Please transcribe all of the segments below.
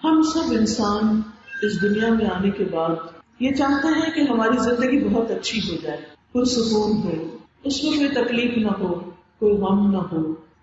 ہم سب انسان اس دنیا میں آنے کے بعد یہ چاہتے ہیں کہ ہماری زندگی بہت اچھی ہو جائے، پرسکون ہو، اس میں کوئی تکلیف نہ ہو، کوئی غم نہ ہو،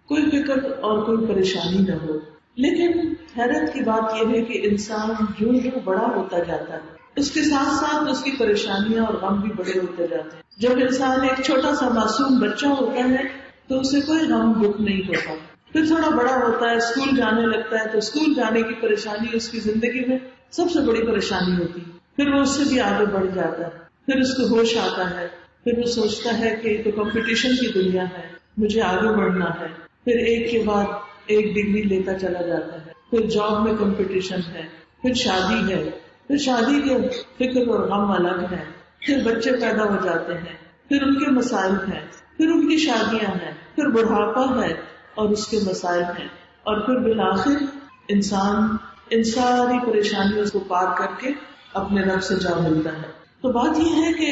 کوئی فکر اور کوئی پریشانی نہ ہو. لیکن حیرت کی بات یہ ہے کہ انسان جو بڑا ہوتا جاتا ہے اس کے ساتھ ساتھ اس کی پریشانیاں اور غم بھی بڑے ہوتے جاتے ہیں. جب انسان ایک چھوٹا سا معصوم بچہ ہوتا ہے تو اسے کوئی غم دکھ نہیں ہوتا. پھر تھوڑا بڑا ہوتا ہے، اسکول جانے لگتا ہے تو اسکول جانے کی پریشانی اس کی زندگی میں سب سے بڑی پریشانی ہوتی ہے. پھر وہ اس سے بھی آگے بڑھ جاتا ہے، پھر اس کو ہوش آتا ہے، پھر وہ سوچتا ہے کہ تو کمپٹیشن کی دنیا ہے، مجھے آگے بڑھنا ہے. پھر ایک کے بعد ایک ڈگری لیتا چلا جاتا ہے، پھر جاب میں کمپٹیشن ہے، پھر شادی ہے، پھر شادی کے فکر اور غم الگ ہے، پھر بچے پیدا ہو جاتے ہیں، پھر ان کے مسائل ہیں، پھر ان کی شادیاں ہیں، پھر بڑھاپا ہے اور اس کے مسائل ہیں، اور پھر بالآخر انسان ان ساری پریشانیوں کو پار کر کے اپنے رب سے جا ملتا ہے. تو بات یہ ہے کہ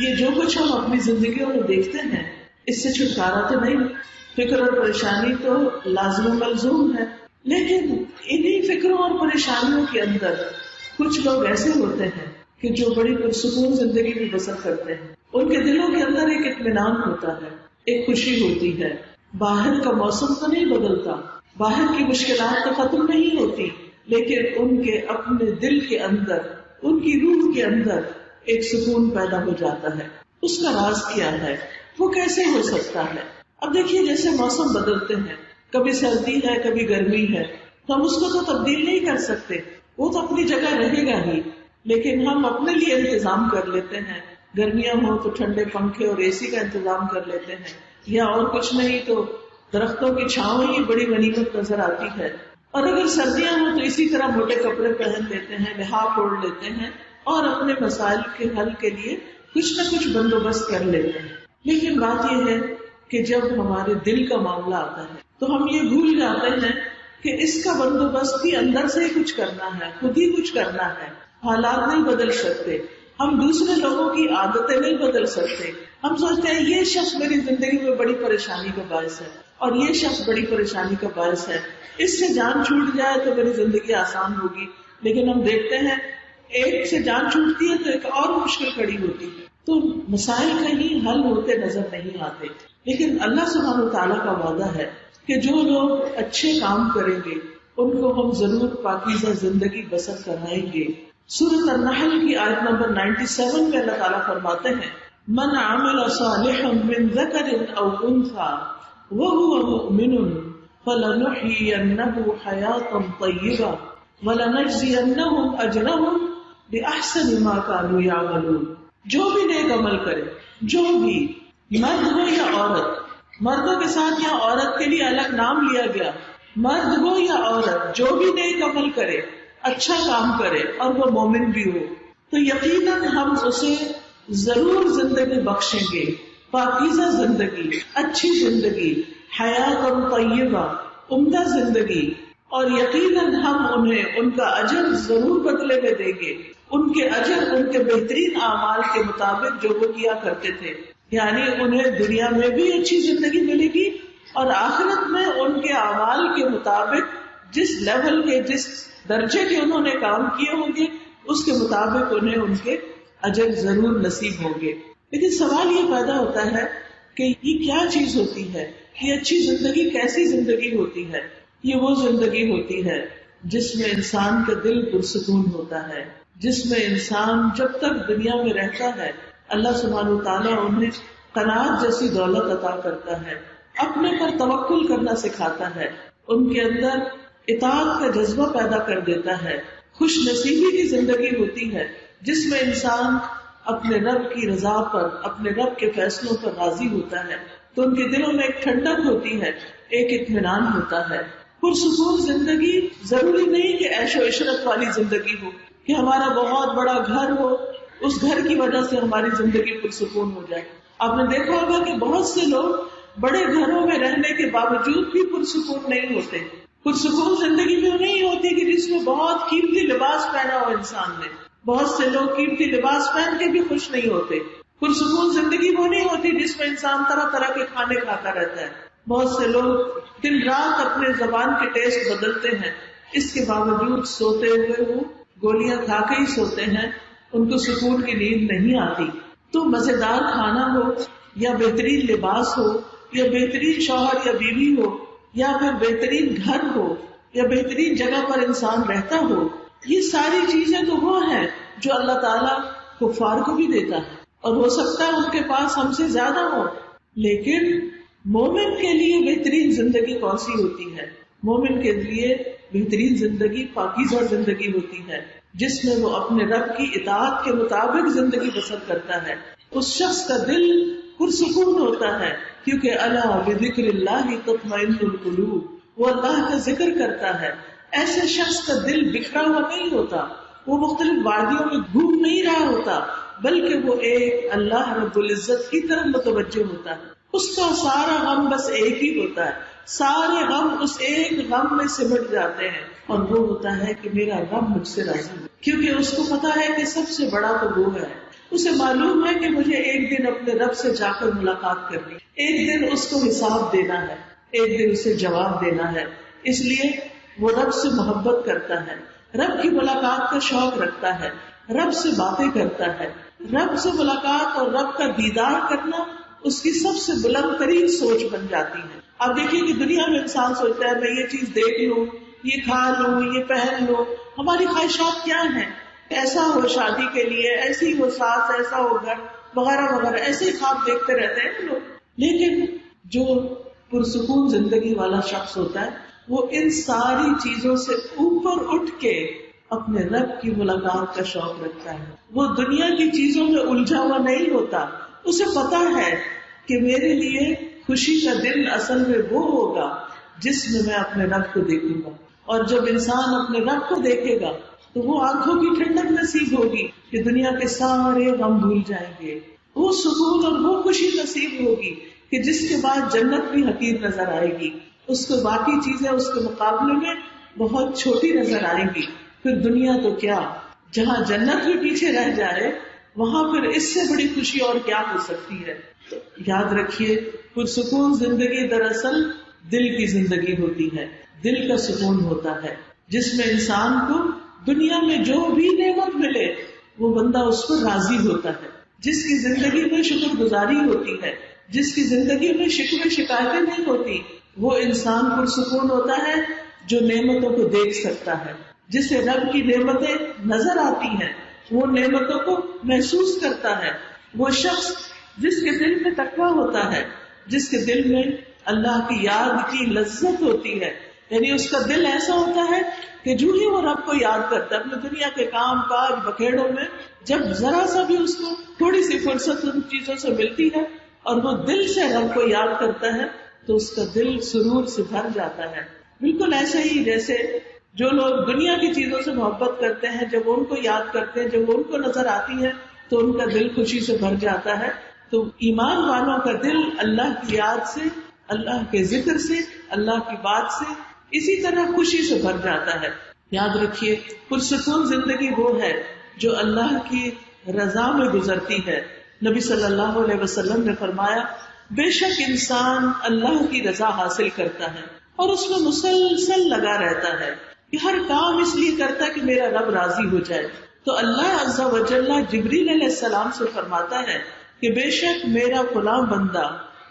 یہ جو کچھ ہم اپنی زندگیوں میں دیکھتے ہیں اس سے چھٹکارا تو نہیں. فکر اور پریشانی تو لازم و ملزوم ہے، لیکن انہی فکروں اور پریشانیوں کے اندر کچھ لوگ ایسے ہوتے ہیں کہ جو بڑی پرسکون زندگی بھی بسر کرتے ہیں. ان کے دلوں کے اندر ایک اطمینان ہوتا ہے، ایک خوشی ہوتی ہے. باہر کا موسم تو نہیں بدلتا، باہر کی مشکلات تو ختم نہیں ہوتی، لیکن ان کے اپنے دل کے اندر، ان کی روح کے اندر ایک سکون پیدا ہو جاتا ہے. اس کا راز کیا ہے؟ وہ کیسے ہو سکتا ہے؟ اب دیکھیے، جیسے موسم بدلتے ہیں، کبھی سردی ہے کبھی گرمی ہے، تو ہم اس کو تو تبدیل نہیں کر سکتے، وہ تو اپنی جگہ رہے گا ہی. لیکن ہم اپنے لیے انتظام کر لیتے ہیں، گرمیاں ہوں تو ٹھنڈے پنکھے اور اے سی کا انتظام کر لیتے ہیں، یا اور کچھ نہیں تو درختوں کی چھاؤں ہی بڑی غنیمت نظر آتی ہے. اور اگر سردیاں ہوں تو اسی طرح موٹے کپڑے پہن لیتے ہیں، لحاف اوڑھ لیتے ہیں اور اپنے مسائل کے حل کے لیے کچھ نہ کچھ بندوبست کر لیتے ہیں. لیکن بات یہ ہے کہ جب ہمارے دل کا معاملہ آتا ہے تو ہم یہ بھول جاتے ہیں کہ اس کا بندوبست بھی اندر سے ہی کچھ کرنا ہے، خود ہی کچھ کرنا ہے. حالات نہیں بدل سکتے، ہم دوسرے لوگوں کی عادتیں نہیں بدل سکتے. ہم سوچتے ہیں یہ شخص میری زندگی میں بڑی پریشانی کا باعث ہے اور یہ شخص بڑی پریشانی کا باعث ہے، اس سے جان چھوٹ جائے تو میری زندگی آسان ہوگی. لیکن ہم دیکھتے ہیں ایک سے جان چھوٹتی ہے تو ایک اور مشکل کھڑی ہوتی ہے. تو مسائل کہیں حل ہوتے نظر نہیں آتے. لیکن اللہ سبحانہ وتعالیٰ کا وعدہ ہے کہ جو لوگ اچھے کام کریں گے ان کو ہم ضرور پاکیزہ زندگی بسر کرائیں گے. سورۃ النحل کی آیت نمبر 97 میں اللہ تعالیٰ فرماتے ہیں، من عمل صالحا من ذکر او انثى وهو مؤمن فلنحيينه حياة طيبة وَلَنَجْزِيَنَّهُمْ أَجْرَهُمْ بِأَحْسَنِ مَا كَانُوا يَعْمَلُونَ. جو بھی نیک عمل کرے، جو بھی مرد ہو یا عورت، مردوں کے ساتھ یہاں عورت کے لیے الگ نام لیا گیا، مرد ہو یا عورت، جو بھی نیک عمل کرے، اچھا کام کرے اور وہ مومن بھی ہو تو یقیناً ہم اسے ضرور زندگی بخشیں گے، پاکیزہ زندگی، اچھی زندگی، حیات طیبہ، عمدہ زندگی. اور یقیناً ہم انہیں ان کا اجر ضرور بدلے میں دیں گے، ان کے اجر ان کے بہترین اعمال کے مطابق جو وہ کیا کرتے تھے. یعنی انہیں دنیا میں بھی اچھی زندگی ملے گی اور آخرت میں ان کے اعمال کے مطابق جس لیول کے، جس درجے کے انہوں نے کام کیے ہوں گے اس کے مطابق انہیں ان کے اجر ضرور نصیب ہوں گے. لیکن سوال یہ پیدا ہوتا ہے کہ یہ کیا چیز ہوتی ہے؟ یہ اچھی زندگی کیسی زندگی ہوتی ہے؟ یہ وہ زندگی ہوتی ہے جس میں انسان کا دل پرسکون ہوتا ہے، جس میں انسان جب تک دنیا میں رہتا ہے اللہ سبحانہ وتعالیٰ انہیں قناعت جیسی دولت عطا کرتا ہے، اپنے پر توکل کرنا سکھاتا ہے، ان کے اندر اطاعت کا جذبہ پیدا کر دیتا ہے. خوش نصیبی کی زندگی ہوتی ہے جس میں انسان اپنے رب کی رضا پر، اپنے رب کے فیصلوں پر راضی ہوتا ہے تو ان کے دلوں میں ایک ٹھنڈک ہوتی ہے، ایک اطمینان ہوتا ہے. پرسکون زندگی ضروری نہیں کہ عیش و عشرت والی زندگی ہو، کہ ہمارا بہت بڑا گھر ہو، اس گھر کی وجہ سے ہماری زندگی پرسکون ہو جائے. آپ نے دیکھا ہوگا کہ بہت سے لوگ بڑے گھروں میں رہنے کے باوجود بھی پرسکون نہیں ہوتے. پرسکون زندگی بھی نہیں ہوتی کہ جس میں بہت قیمتی لباس پہنا ہو انسان نے. بہت سے لوگ قیمتی لباس پہن کے بھی خوش نہیں ہوتے. پرسکون زندگی وہ نہیں ہوتی جس میں انسان طرح طرح کے کھانے کھاتا رہتا ہے. بہت سے لوگ دن رات اپنے زبان کے ٹیسٹ بدلتے ہیں اس کے باوجود سوتے ہوئے وہ گولیاں کھا کے ہی سوتے ہیں، ان کو سکون کی نیند نہیں آتی. تو مزیدار کھانا ہو یا بہترین لباس ہو یا بہترین شوہر یا بیوی ہو یا پھر بہترین گھر ہو یا بہترین جگہ پر انسان رہتا ہو، یہ ساری چیزیں تو وہ ہیں جو اللہ تعالیٰ کفار کو بھی دیتا ہے، اور ہو سکتا ہے ان کے پاس ہم سے زیادہ ہو. لیکن مومن کے لیے بہترین زندگی کون سی ہوتی ہے؟ مومن کے لیے بہترین زندگی پاکیزہ زندگی ہوتی ہے، جس میں وہ اپنے رب کی اطاعت کے مطابق زندگی بسر کرتا ہے. اس شخص کا دل پرسکون ہوتا ہے، کیونکہ الا بذکر اللہ تطمئن القلوب، وہ اللہ کا ذکر کرتا ہے. ایسے شخص کا دل بکھرا ہوا نہیں ہوتا، وہ مختلف وادیوں میں گھوم نہیں رہا ہوتا، بلکہ وہ ایک اللہ رب العزت کی طرف متوجہ ہوتا ہے. اس کا سارا غم بس ایک ہی ہوتا ہے، سارے غم اس ایک غم میں سمٹ جاتے ہیں، اور وہ ہوتا ہے کہ میرا رب مجھ سے راضی ہو. کیونکہ اس کو پتا ہے کہ سب سے بڑا تو وہ ہے. اسے معلوم ہے کہ مجھے ایک دن اپنے رب سے جا کر ملاقات کرنی، ایک دن اس کو حساب دینا ہے، ایک دن اسے جواب دینا ہے. اس لیے وہ رب سے محبت کرتا ہے، رب کی ملاقات کا شوق رکھتا ہے، رب سے باتیں کرتا ہے. رب سے ملاقات اور رب کا دیدار کرنا اس کی سب سے بلند ترین سوچ بن جاتی ہے. آپ دیکھیے کہ دنیا میں انسان سوچتا ہے میں یہ چیز دیکھ لوں، یہ کھا لوں، یہ پہن لوں. ہماری خواہشات کیا ہیں؟ ایسا ہو شادی کے لیے، ایسی ہو ساس، ایسا ہو گھر وغیرہ وغیرہ، ایسے ہی خواب دیکھتے رہتے ہیں لوگ. لیکن جو پرسکون زندگی والا شخص ہوتا ہے وہ ان ساری چیزوں سے اوپر اٹھ کے اپنے رب کی ملاقات کا شوق رکھتا ہے. وہ دنیا کی چیزوں میں الجھا ہوا نہیں ہوتا. اسے پتا ہے کہ میرے لیے خوشی کا دن اصل میں وہ ہوگا جس میں میں اپنے رب کو دیکھوں گا. اور جب انسان اپنے رب کو دیکھے گا تو وہ آنکھوں کی ٹھنڈک نصیب ہوگی کہ دنیا کے سارے غم بھول جائیں گے. وہ سکون اور وہ خوشی نصیب ہوگی کہ جس کے بعد جنت بھی حقیر نظر آئے گی. اس کو باقی چیزیں اس کے مقابلے میں بہت چھوٹی نظر آئیں گی. پھر دنیا تو کیا، جہاں جنت بھی پیچھے رہ جائے وہاں پھر اس سے بڑی خوشی اور کیا ہو سکتی ہے. تو یاد رکھیے پرسکون زندگی دراصل دل کی زندگی ہوتی ہے، دل کا سکون ہوتا ہے، جس میں انسان کو دنیا میں جو بھی نعمت ملے وہ بندہ اس پر راضی ہوتا ہے. جس کی زندگی میں شکر گزاری ہوتی ہے، جس کی زندگی میں شکوے شکایتیں نہیں ہوتی، وہ انسان پرسکون ہوتا ہے جو نعمتوں کو دیکھ سکتا ہے، جسے رب کی نعمتیں نظر آتی ہیں، وہ نعمتوں کو محسوس کرتا ہے. وہ شخص جس کے دل میں تقویٰ ہوتا ہے، جس کے دل میں اللہ کی یاد کی لذت ہوتی ہے، یعنی اس کا دل ایسا ہوتا ہے کہ جو ہی وہ رب کو یاد کرتا ہے اپنے دنیا کے کام کاج بکھیڑوں میں، جب ذرا سا بھی اس کو تھوڑی سی فرصت ان چیزوں سے ملتی ہے اور وہ دل سے رب کو یاد کرتا ہے تو اس کا دل سرور سے بھر جاتا ہے. بالکل ایسے ہی جیسے جو لوگ دنیا کی چیزوں سے محبت کرتے ہیں، جب ان کو یاد کرتے ہیں، جب ان کو نظر آتی ہے تو ان کا دل خوشی سے بھر جاتا ہے. تو ایمان والوں کا دل اللہ کی یاد سے، اللہ کے ذکر سے، اللہ کی بات سے اسی طرح خوشی سے بھر جاتا ہے. یاد رکھیے پرسکون زندگی وہ ہے جو اللہ کی رضا میں گزرتی ہے. نبی صلی اللہ علیہ وسلم نے فرمایا بے شک انسان اللہ کی رضا حاصل کرتا ہے اور اس میں مسلسل لگا رہتا ہے کہ ہر کام اس لیے کرتا ہے کہ میرا رب راضی ہو جائے. تو اللہ عز و جل جبریل علیہ السلام سے فرماتا ہے کہ بے شک میرا فلاں بندہ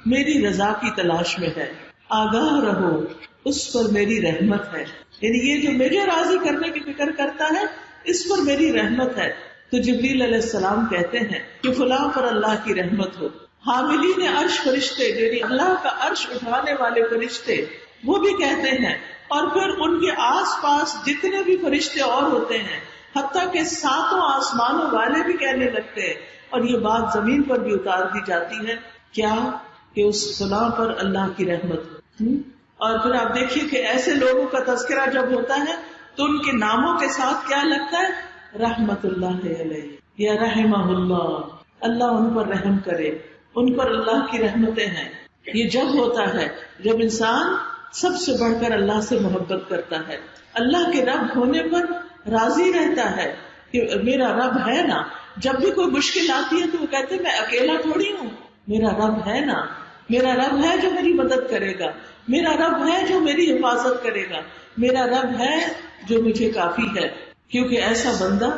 میری رضا کی تلاش میں ہے، آگاہ رہو اس پر میری رحمت ہے. یعنی یہ جو مجھے راضی کرنے کی فکر کرتا ہے اس پر میری رحمت ہے. تو جبریل علیہ السلام کہتے ہیں کہ فلاں پر اللہ کی رحمت ہو. حاملین عرش فرشتے، یعنی اللہ کا عرش اٹھانے والے فرشتے، وہ بھی کہتے ہیں، اور پھر ان کے آس پاس جتنے بھی فرشتے اور ہوتے ہیں، حتیٰ کہ 7 آسمانوں والے بھی کہنے لگتے ہیں. اور یہ بات زمین پر بھی اتار دی جاتی ہے کیا کہ اس فلاں پر اللہ کی رحمت ہو. اور پھر آپ دیکھیے کہ ایسے لوگوں کا تذکرہ جب ہوتا ہے تو ان کے ناموں کے ساتھ کیا لگتا ہے، رحمت اللہ علیہ یا رحمہ اللہ، اللہ ان پر رحم کرے، ان پر اللہ کی رحمتیں ہیں. یہ جب ہوتا ہے جب انسان سب سے بڑھ کر اللہ سے محبت کرتا ہے، اللہ کے رب ہونے پر راضی رہتا ہے کہ میرا رب ہے نا. جب بھی کوئی مشکل آتی ہے تو وہ کہتے ہیں میں اکیلا تھوڑی ہوں، میرا رب ہے نا، میرا رب ہے جو میری مدد کرے گا. میرا رب ہے جو میری حفاظت کرے گا، میرا رب ہے جو مجھے کافی ہے. کیونکہ ایسا بندہ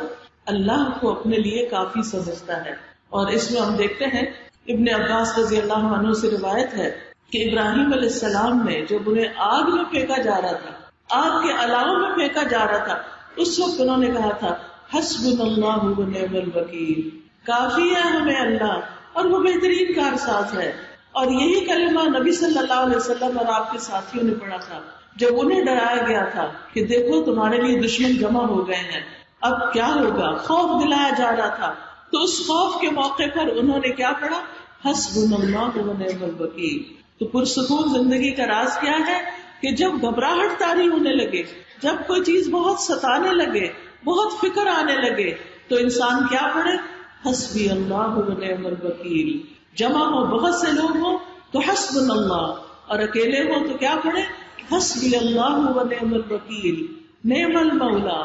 اللہ کو اپنے لیے کافی سمجھتا ہے. اور اس میں ہم دیکھتے ہیں ابن عباس رضی اللہ عنہ سے روایت ہے کہ ابراہیم علیہ السلام نے جب انہیں آگ میں پھینکا جا رہا تھا، آگ کے علاوہ میں پھینکا جا رہا تھا، اس وقت انہوں نے کہا تھا حسبنا اللہ ونعم الوکیل، کافی ہے ہمیں اللہ اور وہ بہترین کارساز ہے. اور یہی کلمہ نبی صلی اللہ علیہ وسلم اور آپ کے ساتھیوں نے پڑھا تھا جب انہیں ڈرایا گیا تھا کہ دیکھو تمہارے لیے دشمن جمع ہو گئے ہیں، اب کیا ہوگا، خوف دلایا جا رہا تھا. تو اس خوف کے موقع پر انہوں نے کیا پڑھا، حسبنا اللہ ونعم الوکیل. تو پرسکون زندگی کا راز کیا ہے کہ جب گھبراہٹ طاری ہونے لگے، جب کوئی چیز بہت ستانے لگے، بہت فکر آنے لگے، تو انسان کیا پڑھے، حسبی اللہ ونعم الوکیل. جمع ہو، بہت سے لوگ ہوں تو حسبنا اللہ، اور اکیلے ہوں تو کیا پڑھے، حسبی اللہ ونعم الوکیل، نعم المولا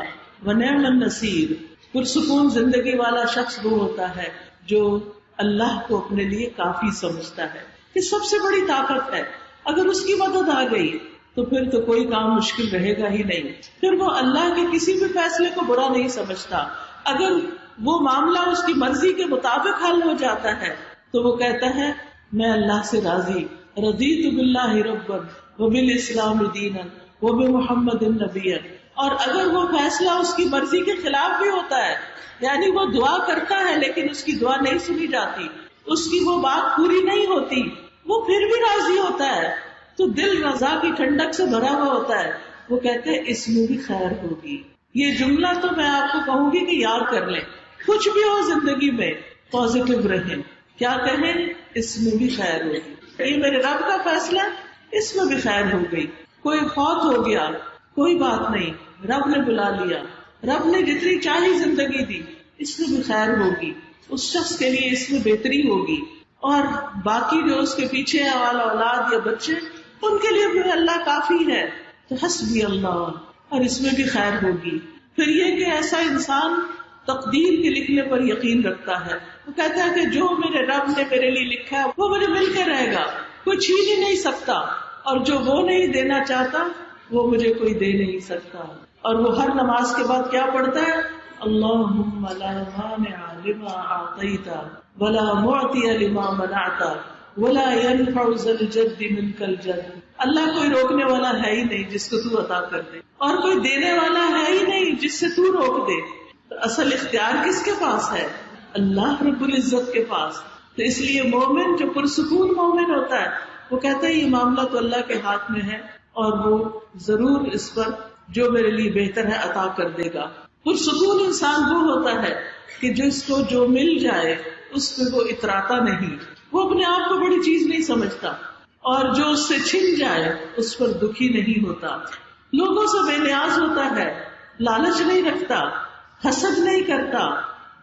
ونعم النصیر. پرسکون زندگی والا شخص وہ ہوتا ہے جو اللہ کو اپنے لیے کافی سمجھتا ہے. یہ سب سے بڑی طاقت ہے. اگر اس کی مدد آ گئی تو پھر تو کوئی کام مشکل رہے گا ہی نہیں. پھر وہ اللہ کے کسی بھی فیصلے کو برا نہیں سمجھتا. اگر وہ معاملہ اس کی مرضی کے مطابق حل ہو جاتا ہے تو وہ کہتا ہے میں اللہ سے راضی، رضیت باللہ ربا وبالاسلام دینا وبمحمد نبیا. اور اگر وہ فیصلہ اس کی مرضی کے خلاف بھی ہوتا ہے، یعنی وہ دعا کرتا ہے لیکن اس کی دعا نہیں سنی جاتی، اس کی وہ بات پوری نہیں ہوتی، وہ پھر بھی راضی ہوتا ہے، تو دل رضا کی ٹھنڈک سے بھرا ہوا ہوتا ہے. وہ کہتے ہیں اس میں بھی خیر ہوگی. یہ جملہ تو میں آپ کو کہوں گی کہ یاد کر لیں، کچھ بھی ہو زندگی میں پازیٹو رہیں. کیا کہیں، اس میں بھی خیر ہوگی. یہ میرے رب کا فیصلہ، اس میں بھی خیر ہو گئی. کوئی فوت ہو گیا، کوئی بات نہیں، رب نے بلا لیا، رب نے جتنی چاہی زندگی دی، اس میں بھی خیر ہوگی، اس شخص کے لیے اس میں بہتری ہوگی. اور باقی جو اس کے پیچھے والا اولاد یا بچے، ان کے لیے بھی اللہ کافی ہے. تو حسبی اللہ، اور اس میں بھی خیر ہوگی. پھر یہ کہ ایسا انسان تقدیر کے لکھنے پر یقین رکھتا ہے. وہ کہتا ہے کہ جو میرے رب نے میرے لیے لکھا ہے وہ مجھے مل کے رہے گا، کوئی چھین ہی نہیں سکتا، اور جو وہ نہیں دینا چاہتا وہ مجھے کوئی دے نہیں سکتا. اور وہ ہر نماز کے بعد کیا پڑھتا ہے، اللہم لا مانع لما اعطیت ولا معطی لما منعت ولا ينفع ذا الجد منک الجد. اللہ کوئی روکنے والا ہے ہی نہیں جس کو تو عطا کر دے، اور کوئی دینے والا ہے ہی نہیں جس سے تو روک دے. تو اصل اختیار کس کے پاس ہے، اللہ رب العزت کے پاس. تو اس لیے مومن جو پرسکون مومن ہوتا ہے وہ کہتا ہے یہ معاملہ تو اللہ کے ہاتھ میں ہے اور وہ ضرور اس پر جو میرے لیے بہتر ہے عطا کر دے گا. پرسکون انسان وہ ہوتا ہے کہ جس کو جو مل جائے اس پہ وہ اتراتا نہیں، وہ اپنے آپ کو بڑی چیز نہیں سمجھتا، اور جو اس سے چھن جائے اس پر دکھی نہیں ہوتا. لوگوں سے بے نیاز ہوتا ہے، لالچ نہیں رکھتا، حسد نہیں کرتا،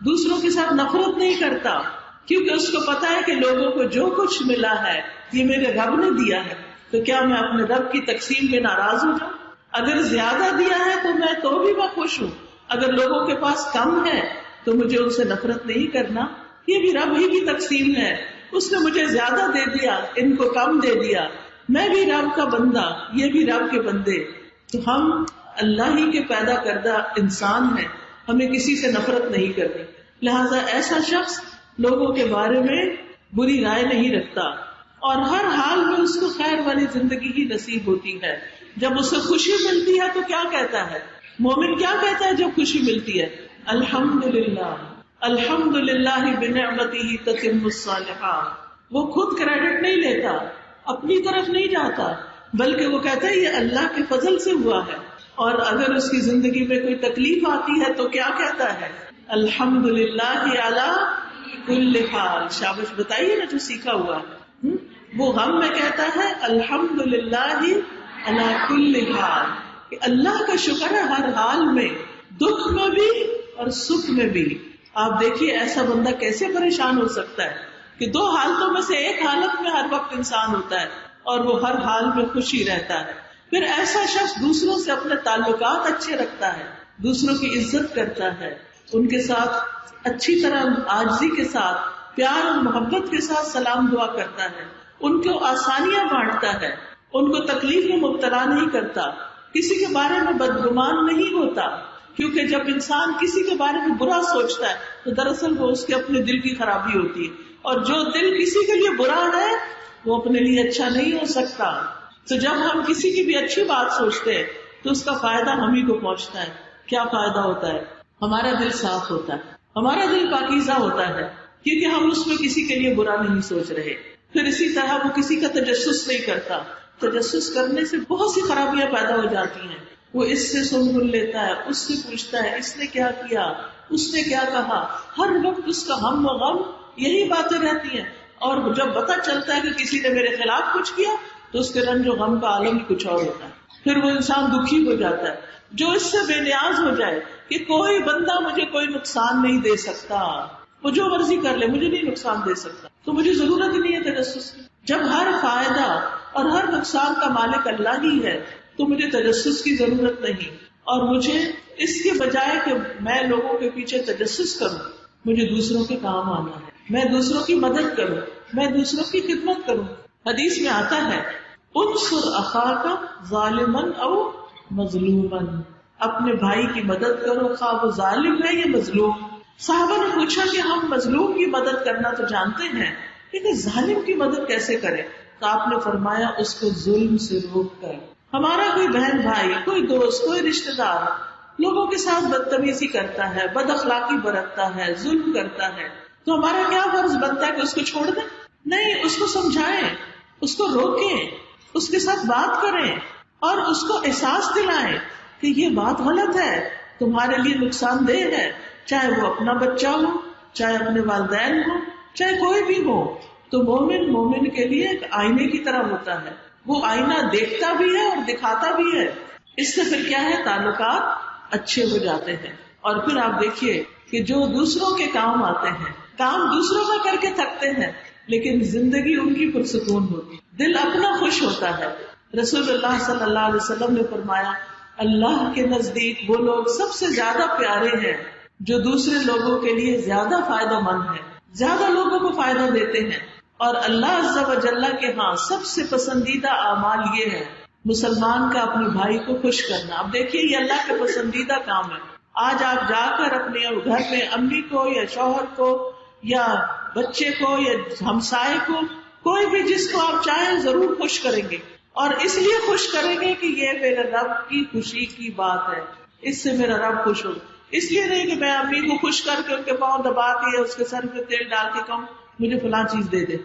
دوسروں کے ساتھ نفرت نہیں کرتا، کیونکہ اس کو پتا ہے کہ لوگوں کو جو کچھ ملا ہے یہ میرے رب نے دیا ہے. تو کیا میں اپنے رب کی تقسیم پہ ناراض ہو جاؤں؟ اگر زیادہ دیا ہے تو بھی میں خوش ہوں. اگر لوگوں کے پاس کم ہے تو مجھے ان سے نفرت نہیں کرنا، یہ بھی رب ہی کی تقسیم ہے. اس نے مجھے زیادہ دے دیا، ان کو کم دے دیا، میں بھی رب کا بندہ، یہ بھی رب کے بندے. تو ہم اللہ ہی کے پیدا کردہ انسان ہیں، ہمیں کسی سے نفرت نہیں کرنی. لہذا ایسا شخص لوگوں کے بارے میں بری رائے نہیں رکھتا، اور ہر حال میں اس کو خیر والی زندگی ہی نصیب ہوتی ہے. جب اسے خوشی ملتی ہے تو کیا کہتا ہے، مومن کیا کہتا ہے جب خوشی ملتی ہے، الحمدللہ الحمدللہ بنعمتہ تتم الصالحات. وہ خود کریڈٹ نہیں لیتا، اپنی طرف نہیں جاتا، بلکہ وہ کہتا ہے یہ اللہ کے فضل سے ہوا ہے. اور اگر اس کی زندگی میں کوئی تکلیف آتی ہے تو کیا کہتا ہے، الحمدللہ علی کل حال. شاباش، بتائیے نا جو سیکھا ہوا ہے. وہ غم میں کہتا ہے الحمدللہ علی کل حال، کہ اللہ کا شکر ہے ہر حال میں، دکھ میں بھی اور سکھ میں بھی. آپ دیکھیے ایسا بندہ کیسے پریشان ہو سکتا ہے کہ دو حالتوں میں سے ایک حالت میں ہر وقت انسان ہوتا ہے اور وہ ہر حال میں خوشی رہتا ہے. پھر ایسا شخص دوسروں سے اپنے تعلقات اچھے رکھتا ہے، دوسروں کی عزت کرتا ہے، ان کے ساتھ اچھی طرح عاجزی کے ساتھ پیار اور محبت کے ساتھ سلام دعا کرتا ہے، ان کو آسانیاں بانٹتا ہے. ان کو تکلیف میں مبتلا نہیں کرتا، کسی کے بارے میں بدگمان نہیں ہوتا، کیونکہ جب انسان کسی کے بارے میں برا سوچتا ہے تو دراصل وہ اس کے اپنے دل کی خرابی ہوتی ہے، اور جو دل کسی کے لیے برا ہے وہ اپنے لیے اچھا نہیں ہو سکتا۔ تو جب ہم کسی کی بھی اچھی بات سوچتے ہیں تو اس کا فائدہ ہم ہی کو پہنچتا ہے۔ کیا فائدہ ہوتا ہے؟ ہمارا دل صاف ہوتا ہے، ہمارا دل پاکیزہ ہوتا ہے، کیونکہ ہم اس میں کسی کے لیے برا نہیں سوچ رہے۔ پھر اسی طرح وہ کسی کا تجسس نہیں کرتا، تجسس کرنے سے بہت سی خرابیاں پیدا ہو جاتی ہیں۔ وہ اس سے سن لیتا ہے، اس سے پوچھتا ہے اس نے کیا کیا، اس نے کیا کہا، ہر وقت اس کا ہم و غم یہی باتیں رہتی ہیں، اور جب پتہ چلتا ہے کہ کسی نے میرے خلاف کچھ کیا تو اس کے رنج و غم کا عالم کچھ اور ہوتا ہے۔ پھر وہ انسان دکھی ہو جاتا ہے، جو اس سے بے نیاز ہو جائے کہ کوئی بندہ مجھے کوئی نقصان نہیں دے سکتا، وہ جو مرضی کر لے مجھے نہیں نقصان دے سکتا، تو مجھے ضرورت ہی نہیں ہے تجسس کی۔ جب ہر فائدہ اور ہر نقصان کا مالک اللہ ہی ہے تو مجھے تجسس کی ضرورت نہیں، اور مجھے اس کے بجائے کہ میں لوگوں کے پیچھے تجسس کروں، مجھے دوسروں کے کام آنا ہے، میں دوسروں کی مدد کروں، میں دوسروں کی خدمت کروں۔ حدیث میں آتا ہے انصر اخاک ظالما او مظلوما، اپنے بھائی کی مدد کرو خواہ وہ ظالم ہے یا مظلوم۔ صحابہ نے پوچھا کہ ہم مظلوم کی مدد کرنا تو جانتے ہیں لیکن ظالم کی مدد کیسے کریں؟ تو آپ نے فرمایا اس کو ظلم سے روک کر۔ ہمارا کوئی بہن بھائی، کوئی دوست، کوئی رشتہ دار لوگوں کے ساتھ بدتمیزی کرتا ہے، بد اخلاقی برتتا ہے، ظلم کرتا ہے، تو ہمارا کیا فرض بنتا ہے کہ اس کو چھوڑ دیں؟ نہیں، اس کو سمجھائیں، اس کو روکیں، اس کے ساتھ بات کریں اور اس کو احساس دلائیں کہ یہ بات غلط ہے، تمہارے لیے نقصان دہ ہے، چاہے وہ اپنا بچہ ہو، چاہے اپنے والدین ہو، چاہے کوئی بھی ہو۔ تو مومن کے لیے ایک آئینے کی طرح ہوتا ہے، وہ آئینہ دیکھتا بھی ہے اور دکھاتا بھی ہے۔ اس سے پھر کیا ہے، تعلقات اچھے ہو جاتے ہیں۔ اور پھر آپ دیکھیے کہ جو دوسروں کے کام آتے ہیں، کام دوسروں کا کر کے تھکتے ہیں لیکن زندگی ان کی پرسکون ہوتی، دل اپنا خوش ہوتا ہے۔ رسول اللہ صلی اللہ علیہ وسلم نے فرمایا اللہ کے نزدیک وہ لوگ سب سے زیادہ پیارے ہیں جو دوسرے لوگوں کے لیے زیادہ فائدہ مند ہیں، زیادہ لوگوں کو فائدہ دیتے ہیں، اور اللہ عز و جل کے ہاں سب سے پسندیدہ اعمال یہ ہے مسلمان کا اپنے بھائی کو خوش کرنا۔ اب دیکھیے یہ اللہ کا پسندیدہ کام ہے۔ آج آپ جا کر اپنے گھر میں امی کو یا شوہر کو یا بچے کو یا ہمسائے کو، کوئی بھی جس کو آپ چاہیں ضرور خوش کریں گے، اور اس لیے خوش کریں گے کہ یہ میرے رب کی خوشی کی بات ہے، اس سے میرا رب خوش ہو۔ اس لیے نہیں کہ میں امی کو خوش کر کے ان کے پاؤں دبا کے یا اس کے سر پہ تیل ڈال کے کہوں مجھے فلاں چیز دے دے،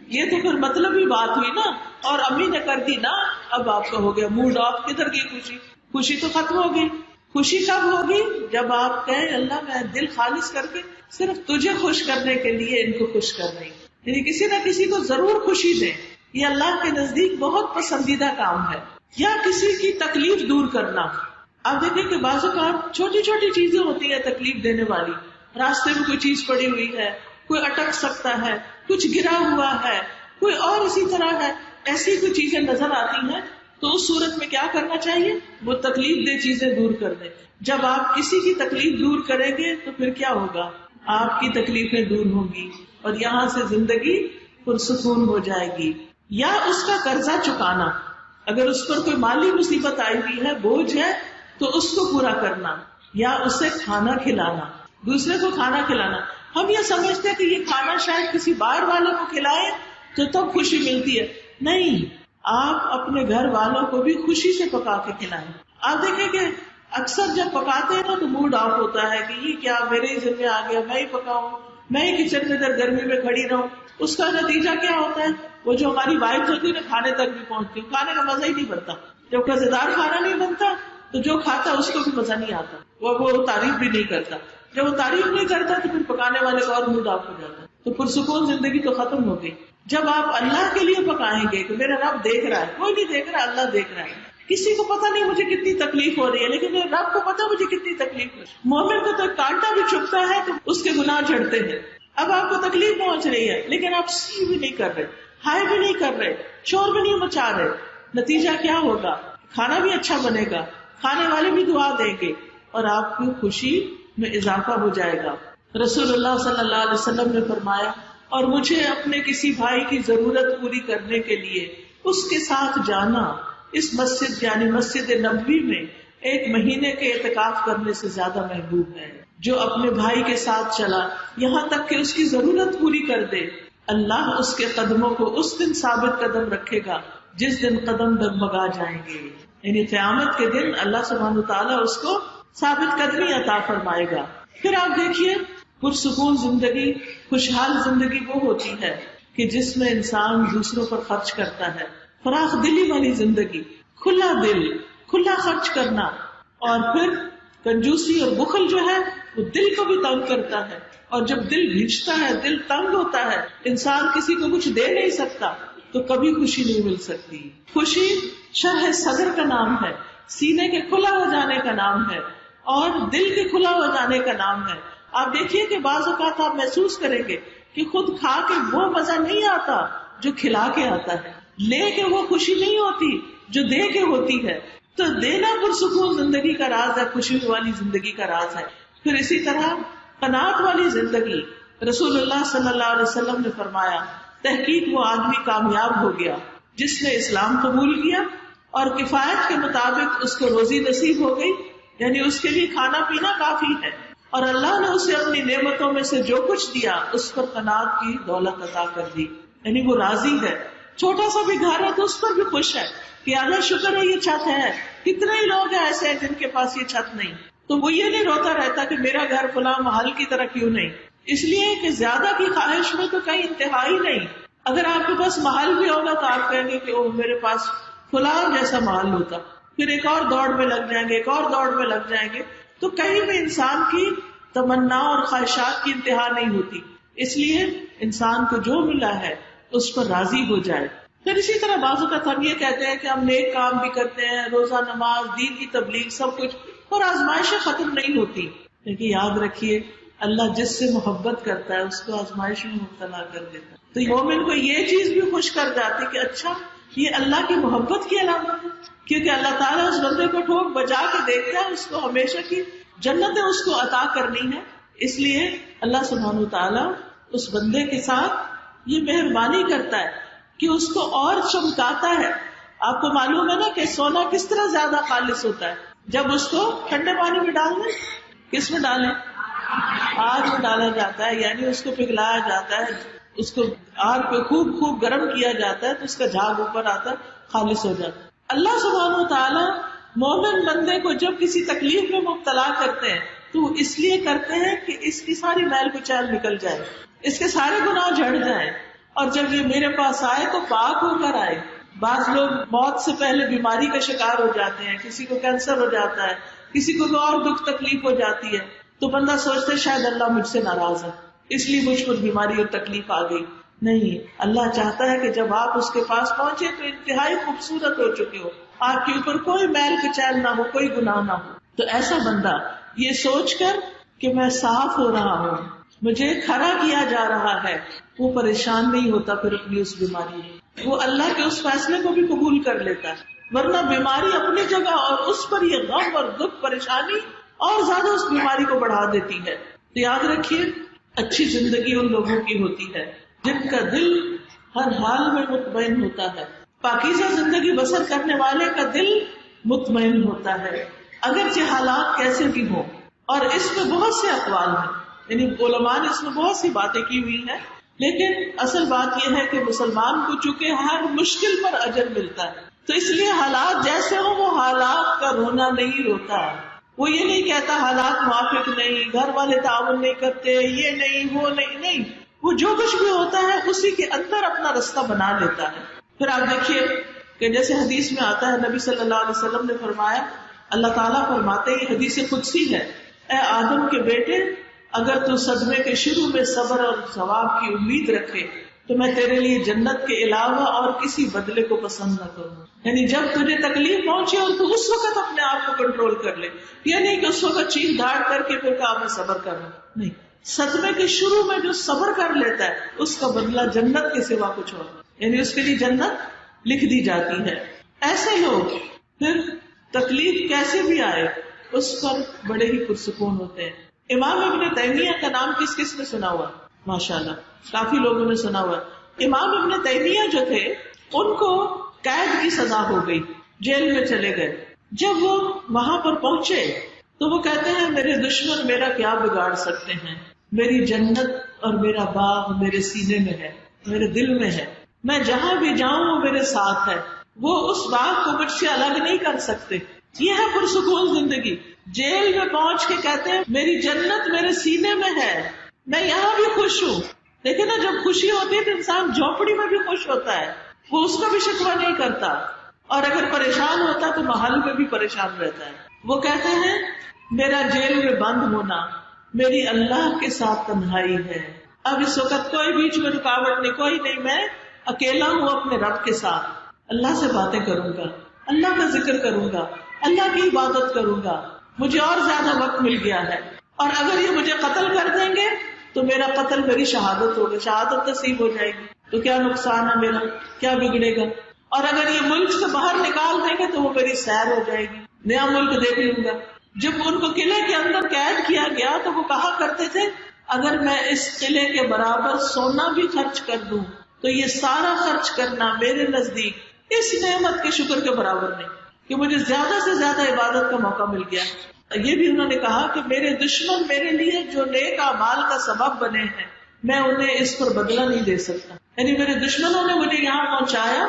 یہ تو پھر مطلب ہی بات ہوئی نا، اور امی نے کر دی نا، اب آپ کا ہو گیا موڈ آف، کدھر گئی خوشی؟ خوشی تو ختم ہو گئی۔ خوشی کب ہوگی؟ جب آپ کہیں اللہ میں دل خالص کر کے صرف تجھے خوش کرنے کے لیے ان کو خوش کر رہی، یعنی کسی نہ کسی کو ضرور خوشی دیں، یہ اللہ کے نزدیک بہت پسندیدہ کام ہے۔ یا کسی کی تکلیف دور کرنا، آپ دیکھیں کہ بعض اوقات چھوٹی چھوٹی چیزیں ہوتی ہیں تکلیف دینے والی، راستے میں کوئی چیز پڑی ہوئی ہے، کوئی اٹک سکتا ہے، کچھ گرا ہوا ہے، کوئی اور اسی طرح ہے، ایسی کوئی چیزیں نظر آتی ہیں، تو اس صورت میں کیا کرنا چاہیے؟ وہ تکلیف دہ چیزیں دور کر دیں۔ جب آپ کسی کی تکلیف دور کریں گے تو پھر کیا ہوگا؟ آپ کی تکلیفیں دور ہوں گی اور یہاں سے زندگی پرسکون ہو جائے گی۔ یا اس کا قرضہ چکانا، اگر اس پر کوئی مالی مصیبت آئی ہوئی ہے، بوجھ ہے، تو اس کو پورا کرنا، یا اسے کھانا کھلانا، دوسرے کو کھانا کھلانا۔ ہم یہ سمجھتے ہیں کہ یہ کھانا شاید کسی باہر والوں کو کھلائے تو تب خوشی ملتی ہے، نہیں، آپ اپنے گھر والوں کو بھی خوشی سے پکا کے کھلائیں۔ آپ دیکھیں کہ اکثر جب پکاتے ہیں نا تو موڈ آف ہوتا ہے کہ یہ کیا میرے ہی ذمہ آ گیا، میں ہی پکاؤں، میں ہی کچن میں ادھر گرمی میں کھڑی رہوں۔ اس کا نتیجہ کیا ہوتا ہے؟ وہ جو ہماری وائف ہوتی ہے نا کھانے تک بھی پہنچتی، کھانے کا مزہ ہی نہیں بنتا۔ جب مزیدار کھانا نہیں بنتا تو جو کھاتا اس کو بھی مزہ نہیں آتا، وہ تعریف بھی نہیں کرتا۔ جب وہ تعریف نہیں کرتا تو پھر پکانے والے کا اور موڈ آف ہو جاتا ہے، تو پرسکون زندگی تو ختم ہو گئی۔ جب آپ اللہ کے لیے پکائیں گے کہ میرا رب دیکھ رہا ہے، کوئی نہیں دیکھ رہا، اللہ دیکھ رہا ہے، کسی کو پتا نہیں مجھے کتنی تکلیف ہو رہی ہے لیکن میرے رب کو پتا مجھے کتنی تکلیف ہے۔ مومن کو تو کانٹا بھی چبھتا ہے تو اس کے گناہ جھڑتے ہیں۔ اب آپ کو تکلیف پہنچ رہی ہے لیکن آپ سی بھی نہیں کر رہے، ہائے بھی نہیں کر رہے، شور بھی نہیں مچا رہے، نتیجہ کیا ہوگا؟ کھانا بھی اچھا بنے گا، کھانے والے بھی دعا دیں گے اور آپ کی خوشی میں اضافہ ہو جائے گا۔ رسول اللہ صلی اللہ علیہ وسلم نے فرمایا اور مجھے اپنے کسی بھائی کی ضرورت پوری کرنے کے لیے اس کے ساتھ جانا اس مسجد یعنی مسجد نبوی میں 1 مہینے کے اعتکاف کرنے سے زیادہ محبوب ہے. جو اپنے بھائی کے ساتھ چلا یہاں تک کہ اس کی ضرورت پوری کر دے، اللہ اس کے قدموں کو اس دن ثابت قدم رکھے گا جس دن قدم ڈگمگا جائیں گے. یعنی قیامت کے دن اللہ سبحانہ وتعالیٰ اس کو ثابت قدمی عطا فرمائے گا. پھر آپ دیکھیے پرسکون زندگی، خوشحال زندگی وہ ہوتی ہے کہ جس میں انسان دوسروں پر خرچ کرتا ہے. فراخ دلی والی زندگی، کھلا دل، کھلا خرچ کرنا. اور پھر کنجوسی اور بخل جو ہے وہ دل کو بھی تنگ کرتا ہے، اور جب دل بھیجتا ہے، دل تنگ ہوتا ہے، انسان کسی کو کچھ دے نہیں سکتا تو کبھی خوشی نہیں مل سکتی. خوشی شرح صدر کا نام ہے، سینے کے کھلا ہو جانے کا نام ہے، اور دل کے کھلا ہو جانے کا نام ہے. آپ دیکھیے کہ بعض اوقات آپ محسوس کریں گے کہ خود کھا کے وہ مزہ نہیں آتا جو کھلا کے آتا ہے، لے کے وہ خوشی نہیں ہوتی جو دے کے ہوتی ہے. تو دینا پرسکون زندگی کا راز ہے، خوشی والی زندگی کا راز ہے. پھر اسی طرح قناعت والی زندگی. رسول اللہ صلی اللہ علیہ وسلم نے فرمایا تحقیق وہ آدمی کامیاب ہو گیا جس نے اسلام قبول کیا اور کفایت کے مطابق اس کو روزی نصیب ہو گئی، یعنی اس کے لیے کھانا پینا کافی ہے، اور اللہ نے اسے اپنی نعمتوں میں سے جو کچھ دیا اس پر قناعت کی دولت عطا کر دی. یعنی وہ راضی ہے، چھوٹا سا بھی گھر ہے تو اس پر بھی خوش ہے کہ اللہ شکر ہے یہ چھت ہے. کتنے ہی لوگ ہیں ایسے ہیں جن کے پاس یہ چھت نہیں، تو وہ یہ نہیں روتا رہتا کہ میرا گھر فلاں محل کی طرح کیوں نہیں. اس لیے کہ زیادہ کی خواہش میں تو کہیں انتہا ہی نہیں. اگر آپ کے پاس محل بھی ہوگا تو آپ کہیں گے کہ او میرے پاس فلاں جیسا محل ہوتا، پھر ایک اور دوڑ میں لگ جائیں گے، ایک اور دوڑ میں لگ جائیں گے. تو کہیں بھی انسان کی تمنا اور خواہشات کی انتہا نہیں ہوتی. اس لیے انسان کو جو ملا ہے اس پر راضی ہو جائے. پھر اسی طرح بعض اوقات ہم یہ کہتے ہیں کہ ہم نیک کام بھی کرتے ہیں، روزہ نماز، دین کی تبلیغ، سب کچھ، اور آزمائشیں ختم نہیں ہوتی. لیکن یاد رکھیے اللہ جس سے محبت کرتا ہے اس کو آزمائش میں مبتلا کر دیتا ہے. تو مومن کو یہ چیز بھی خوش کر جاتی کہ اچھا یہ اللہ کی محبت کی علامت ہے، کیونکہ اللہ تعالیٰ اس بندے کو ٹھوک بجا کے دیکھتا ہے، اس کو ہمیشہ کی جنتیں اس کو عطا کرنی ہے. اس لیے اللہ سبحانہ وتعالیٰ اس بندے کے ساتھ یہ مہربانی کرتا ہے کہ اس کو اور چمکاتا ہے. آپ کو معلوم ہے نا کہ سونا کس طرح زیادہ خالص ہوتا ہے جب اس کو ٹھنڈے پانی میں ڈال دیں. کس میں ڈالیں؟ آگ میں ڈالا جاتا ہے، یعنی اس کو پگھلایا جاتا ہے، اس کو آگ پہ خوب خوب گرم کیا جاتا ہے تو اس کا جھاگ اوپر آتا ہے، خالص ہو جاتا ہے. اللہ سبحانہ وتعالیٰ مومن بندے کو جب کسی تکلیف میں مبتلا کرتے ہیں تو اس لیے کرتے ہیں کہ اس کی ساری میل کچیل نکل جائے، اس کے سارے گناہ جھڑ جائیں، اور جب یہ میرے پاس آئے تو پاک ہو کر آئے. بعض لوگ موت سے پہلے بیماری کا شکار ہو جاتے ہیں، کسی کو کینسر ہو جاتا ہے، کسی کو اور دکھ تکلیف ہو جاتی ہے، تو بندہ سوچتا ہے شاید اللہ مجھ سے ناراض ہے اس لیے مجھ پر بیماری اور تکلیف آ گئی. نہیں، اللہ چاہتا ہے کہ جب آپ اس کے پاس پہنچے تو انتہائی خوبصورت ہو چکے ہو، آپ کے اوپر کوئی میل کچیل نہ ہو، کوئی گناہ نہ ہو. تو ایسا بندہ یہ سوچ کر کہ میں صاف ہو رہا ہوں، مجھے کھڑا کیا جا رہا ہے، وہ پریشان نہیں ہوتا پھر اپنی اس بیماری میں. وہ اللہ کے اس فیصلے کو بھی قبول کر لیتا ہے. ورنہ بیماری اپنی جگہ اور اس پر یہ غم اور دکھ پریشانی اور زیادہ اس بیماری کو بڑھا دیتی ہے. تو یاد رکھیے اچھی زندگی ان لوگوں کی ہوتی ہے جن کا دل ہر حال میں مطمئن ہوتا ہے. پاکیزہ زندگی بسر کرنے والے کا دل مطمئن ہوتا ہے اگرچہ حالات کیسے بھی ہوں. اور اس میں بہت سے اقوال ہیں، یعنی علماء نے اس میں بہت سی باتیں کی ہوئی ہیں، لیکن اصل بات یہ ہے کہ مسلمان کو چونکہ ہر مشکل پر اجر ملتا ہے تو اس لیے حالات جیسے ہوں وہ حالات کا رونا نہیں روتا. وہ یہ نہیں کہتا حالات موافق نہیں، گھر والے تعاون نہیں کرتے، یہ نہیں وہ نہیں، وہ جو کچھ بھی ہوتا ہے اسی کے اندر اپنا رستہ بنا لیتا ہے. پھر آپ دیکھیے کہ جیسے حدیث میں آتا ہے، نبی صلی اللہ علیہ وسلم نے فرمایا، اللہ تعالیٰ فرماتے ہیں، حدیث قدسی ہے، اے آدم کے بیٹے اگر تو صدمے کے شروع میں صبر اور ثواب کی امید رکھے تو میں تیرے لیے جنت کے علاوہ اور کسی بدلے کو پسند نہ کروں. یعنی جب تجھے تکلیف پہنچے اور تو اس وقت اپنے آپ کو کنٹرول کر لے، یہ نہیں کہ اس وقت چیخ داڑ کر کے پھر کہا میں صبر کر رہا ہوں. نہیں، صدمے کے شروع میں جو صبر کر لیتا ہے اس کا بدلہ جنت کے سوا کچھ اور، یعنی اس کے لیے جنت لکھ دی جاتی ہے. ایسے لوگ پھر تکلیف کیسے بھی آئے اس پر بڑے ہی پرسکون ہوتے ہیں. امام ابن تیمیہ کا نام کس کس نے سنا ہوا؟ ماشاءاللہ کافی لوگوں نے سنا ہوا. امام ابن تیمیہ جو تھے ان کو قید کی سزا ہو گئی، جیل میں چلے گئے. جب وہ وہاں پر پہنچے تو وہ کہتے ہیں میرے دشمن میرا کیا بگاڑ سکتے ہیں، میری جنت اور میرا باغ میرے سینے میں ہے، میرے دل میں ہے، میں جہاں بھی جاؤں وہ میرے ساتھ ہے، وہ اس باغ کو مجھ سے الگ نہیں کر سکتے. یہ ہے پرسکون زندگی. جیل میں پہنچ کے کہتے ہیں میری جنت میرے سینے میں ہے، میں یہاں بھی خوش ہوں. دیکھیں نا، جب خوشی ہوتی ہے تو انسان جھونپڑی میں بھی خوش ہوتا ہے، وہ اس کا بھی شکوہ نہیں کرتا، اور اگر پریشان ہوتا ہے تو محل میں بھی پریشان رہتا ہے. وہ کہتے ہیں میرا جیل میں بند ہونا میری اللہ کے ساتھ تنہائی ہے. اب اس وقت کوئی بیچ میں رکاوٹ نہیں، کوئی نہیں، میں اکیلا ہوں اپنے رب کے ساتھ. اللہ سے باتیں کروں گا، اللہ کا ذکر کروں گا، اللہ کی عبادت کروں گا، مجھے اور زیادہ وقت مل گیا ہے. اور اگر یہ مجھے قتل کر دیں گے تو میرا قتل میری شہادت ہوگی، شہادت نصیب ہو جائے گی، تو کیا نقصان ہے میرا، کیا بگڑے گا. اور اگر یہ ملک سے باہر نکال دیں گے تو وہ میری سیر ہو جائے گی، نیا ملک دیکھ لوں گا. جب ان کو قلعے کے اندر قید کیا گیا تو وہ کہا کرتے تھے اگر میں اس قلعے کے برابر سونا بھی خرچ کر دوں تو یہ سارا خرچ کرنا میرے نزدیک اس نعمت کے شکر کے برابر نہیں کہ مجھے زیادہ سے زیادہ عبادت کا موقع مل گیا. یہ بھی انہوں نے کہا کہ میرے دشمن میرے لیے جو نیک اعمال کا سبب بنے ہیں میں انہیں اس پر بدلہ نہیں دے سکتا. یعنی میرے دشمنوں نے مجھے یہاں پہنچایا،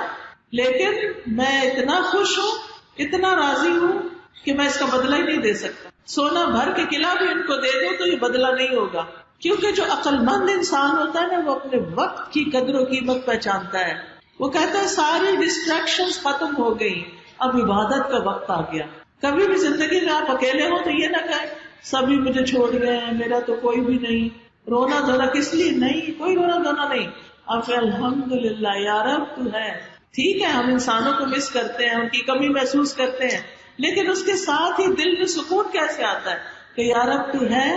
لیکن میں اتنا خوش ہوں، اتنا راضی ہوں کہ میں اس کا بدلہ ہی نہیں دے سکتا. سونا بھر کے قلعہ بھی ان کو دے دو تو یہ بدلہ نہیں ہوگا. کیونکہ جو عقل مند انسان ہوتا ہے نا، وہ اپنے وقت کی قدر و قیمت پہچانتا ہے. وہ کہتا ہے ساری ڈسٹریکشنز ختم ہو گئی، اب عبادت کا وقت آ گیا. کبھی بھی زندگی میں آپ اکیلے ہو تو یہ نہ کہیں سبھی مجھے چھوڑ گئے ہیں، میرا تو کوئی بھی نہیں، رونا دھونا کس لیے نہیں، کوئی رونا دھونا نہیں. آپ الحمدللہ یا رب تو ہے. ٹھیک ہے ہم انسانوں کو مس کرتے ہیں، ان کی کمی محسوس کرتے ہیں، لیکن اس کے ساتھ ہی دل میں سکون کیسے آتا ہے کہ یا رب تو ہے،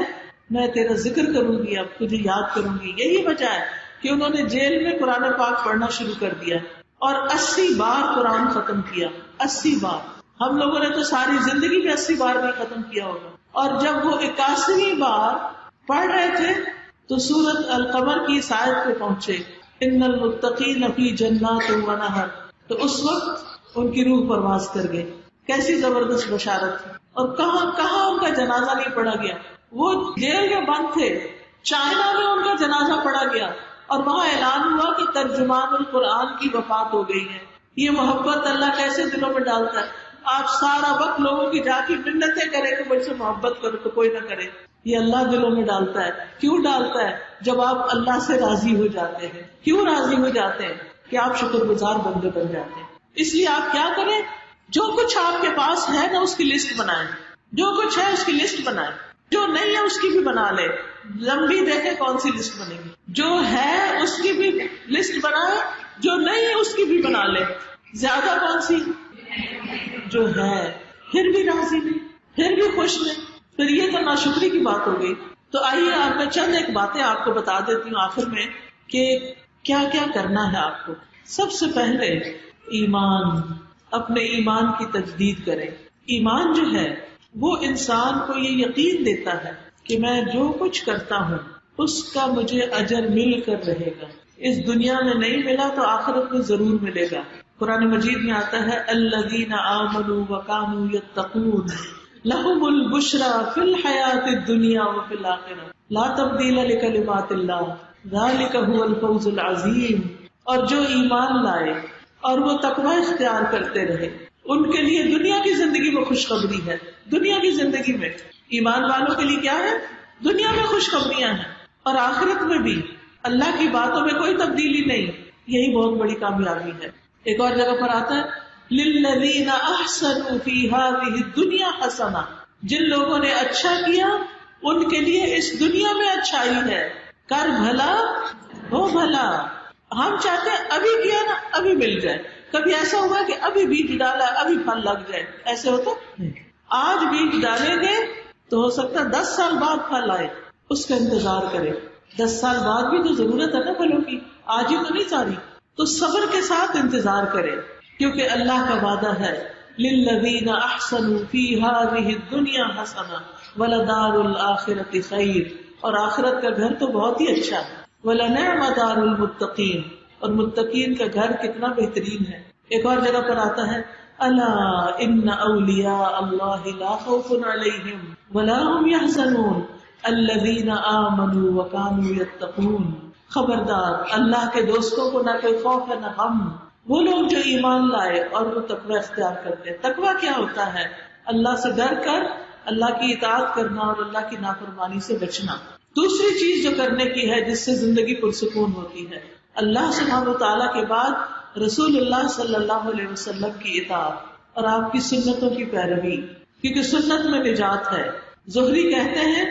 میں تیرا ذکر کروں گی، اب تجھے یاد کروں گی. یہی وجہ ہے کہ انہوں نے جیل میں قرآن پاک پڑھنا شروع کر دیا اور 80 بار قرآن ختم کیا. 80 بار. ہم لوگوں نے تو ساری زندگی میں 80 بار بھی ختم کیا ہوگا. اور جب وہ 81ویں بار پڑھ رہے تھے تو سورۃ القمر کی اس آیت پہ پہنچے ان المتقین فی جنات و نہر، تو اس وقت ان کی روح پرواز کر گئی. کیسی زبردست بشارت تھی. اور کہاں کہاں ان کا جنازہ نہیں پڑھا گیا. وہ جیل میں بند تھے، چائنا میں ان کا جنازہ پڑھا گیا اور وہاں اعلان ہوا کہ ترجمان القرآن کی وفات ہو گئی ہے. یہ محبت اللہ کیسے دلوں میں ڈالتا ہے. آپ سارا وقت لوگوں کی جا کی منتیں کریں کہ مجھ سے محبت کرو تو کوئی نہ کرے. یہ اللہ دلوں میں ڈالتا ہے. کیوں ڈالتا ہے؟ جب آپ اللہ سے راضی ہو جاتے ہیں. کیوں راضی ہو جاتے ہیں؟ کہ آپ شکر گزار بندے بن جاتے ہیں. اس لیے آپ کیا کریں، جو کچھ آپ کے پاس ہے نا اس کی لسٹ بنائیں، جو کچھ ہے اس کی لسٹ بنائیں، جو نہیں ہے اس کی بھی بنا لے. لمبی دیکھیں کون سی لسٹ بنے گی. جو ہے اس کی بھی لسٹ بنائے، جو نہیں ہے اس کی بھی بنا لے. زیادہ کون سی؟ جو ہے. پھر بھی راضی نہیں، پھر بھی خوش نہیں، پھر یہ تو ناشکری کی بات ہو گئی. تو آئیے آپ میں چند ایک باتیں آپ کو بتا دیتی ہوں آخر میں کہ کیا کیا کرنا ہے آپ کو. سب سے پہلے ایمان، اپنے ایمان کی تجدید کریں. ایمان جو ہے وہ انسان کو یہ یقین دیتا ہے کہ میں جو کچھ کرتا ہوں اس کا مجھے اجر مل کر رہے گا. اس دنیا میں نہیں ملا تو آخرت میں ضرور ملے گا. قرآن مجید میں آتا ہے الذین آمنوا وکانوا یتقون لہم البشری فی الحیاۃ الدنیا وفی الآخرہ لا تبدیل لکلمات اللہ ذلک هو الفوز العظیم. اور جو ایمان لائے اور وہ تقوی اختیار کرتے رہے ان کے لیے دنیا کی زندگی میں خوشخبری ہے. دنیا کی زندگی میں ایمان والوں کے لیے کیا ہے؟ دنیا میں خوشخبریاں ہیں اور آخرت میں بھی اللہ کی باتوں میں کوئی تبدیلی نہیں. یہی بہت بڑی کامیابی ہے. ایک اور جگہ پر آتا ہے للذین احسنوا فی ہذہ الدنیا حسنہ، جن لوگوں نے اچھا کیا ان کے لیے اس دنیا میں اچھائی ہے. کر بھلا ہو بھلا. ہم چاہتے ہیں ابھی کیا نا ابھی مل جائے. کبھی ایسا ہوا کہ ابھی بیج ڈالا ابھی پھل لگ جائے؟ ایسے ہوتا آج بیج ڈالیں گے تو ہو سکتا ہے 10 سال بعد پھل آئے. اس کا انتظار کرے. 10 سال بعد بھی تو ضرورت ہے نا پھلوں کی، آج ہی تو نہیں ساری. تو صبر کے ساتھ انتظار کرے کیونکہ اللہ کا وعدہ ہے للذین احسنوا فی ہذہ الدنیا حسنہ ولدار الآخرۃ خیر. اور آخرت کا گھر تو بہت ہی اچھا ہے. وَلَنِعْمَ دَارُ الْمُتَّقِينَ. اور متقین کا گھر کتنا بہترین ہے. ایک اور جگہ پر آتا ہے الا ان اولیاء اللہ لا خوف علیہم ولا هم يحزنون الذین آمنوا وکانوا یتقون. خبردار، اللہ کے دوستوں کو نہ کوئی خوف ہے نہ غم، وہ لوگ جو ایمان لائے اور وہ تقوی اختیار کرتے ہیں. تقوی کیا ہوتا ہے؟ اللہ سے ڈر کر اللہ کی اطاعت کرنا اور اللہ کی نافرمانی سے بچنا. دوسری چیز جو کرنے کی ہے جس سے زندگی پرسکون ہوتی ہے، اللہ سبحانہ و تعالیٰ کے بعد رسول اللہ صلی اللہ علیہ وسلم کی اطاعت اور آپ کی سنتوں کی پیروی، کیونکہ سنت میں نجات ہے. زہری کہتے ہیں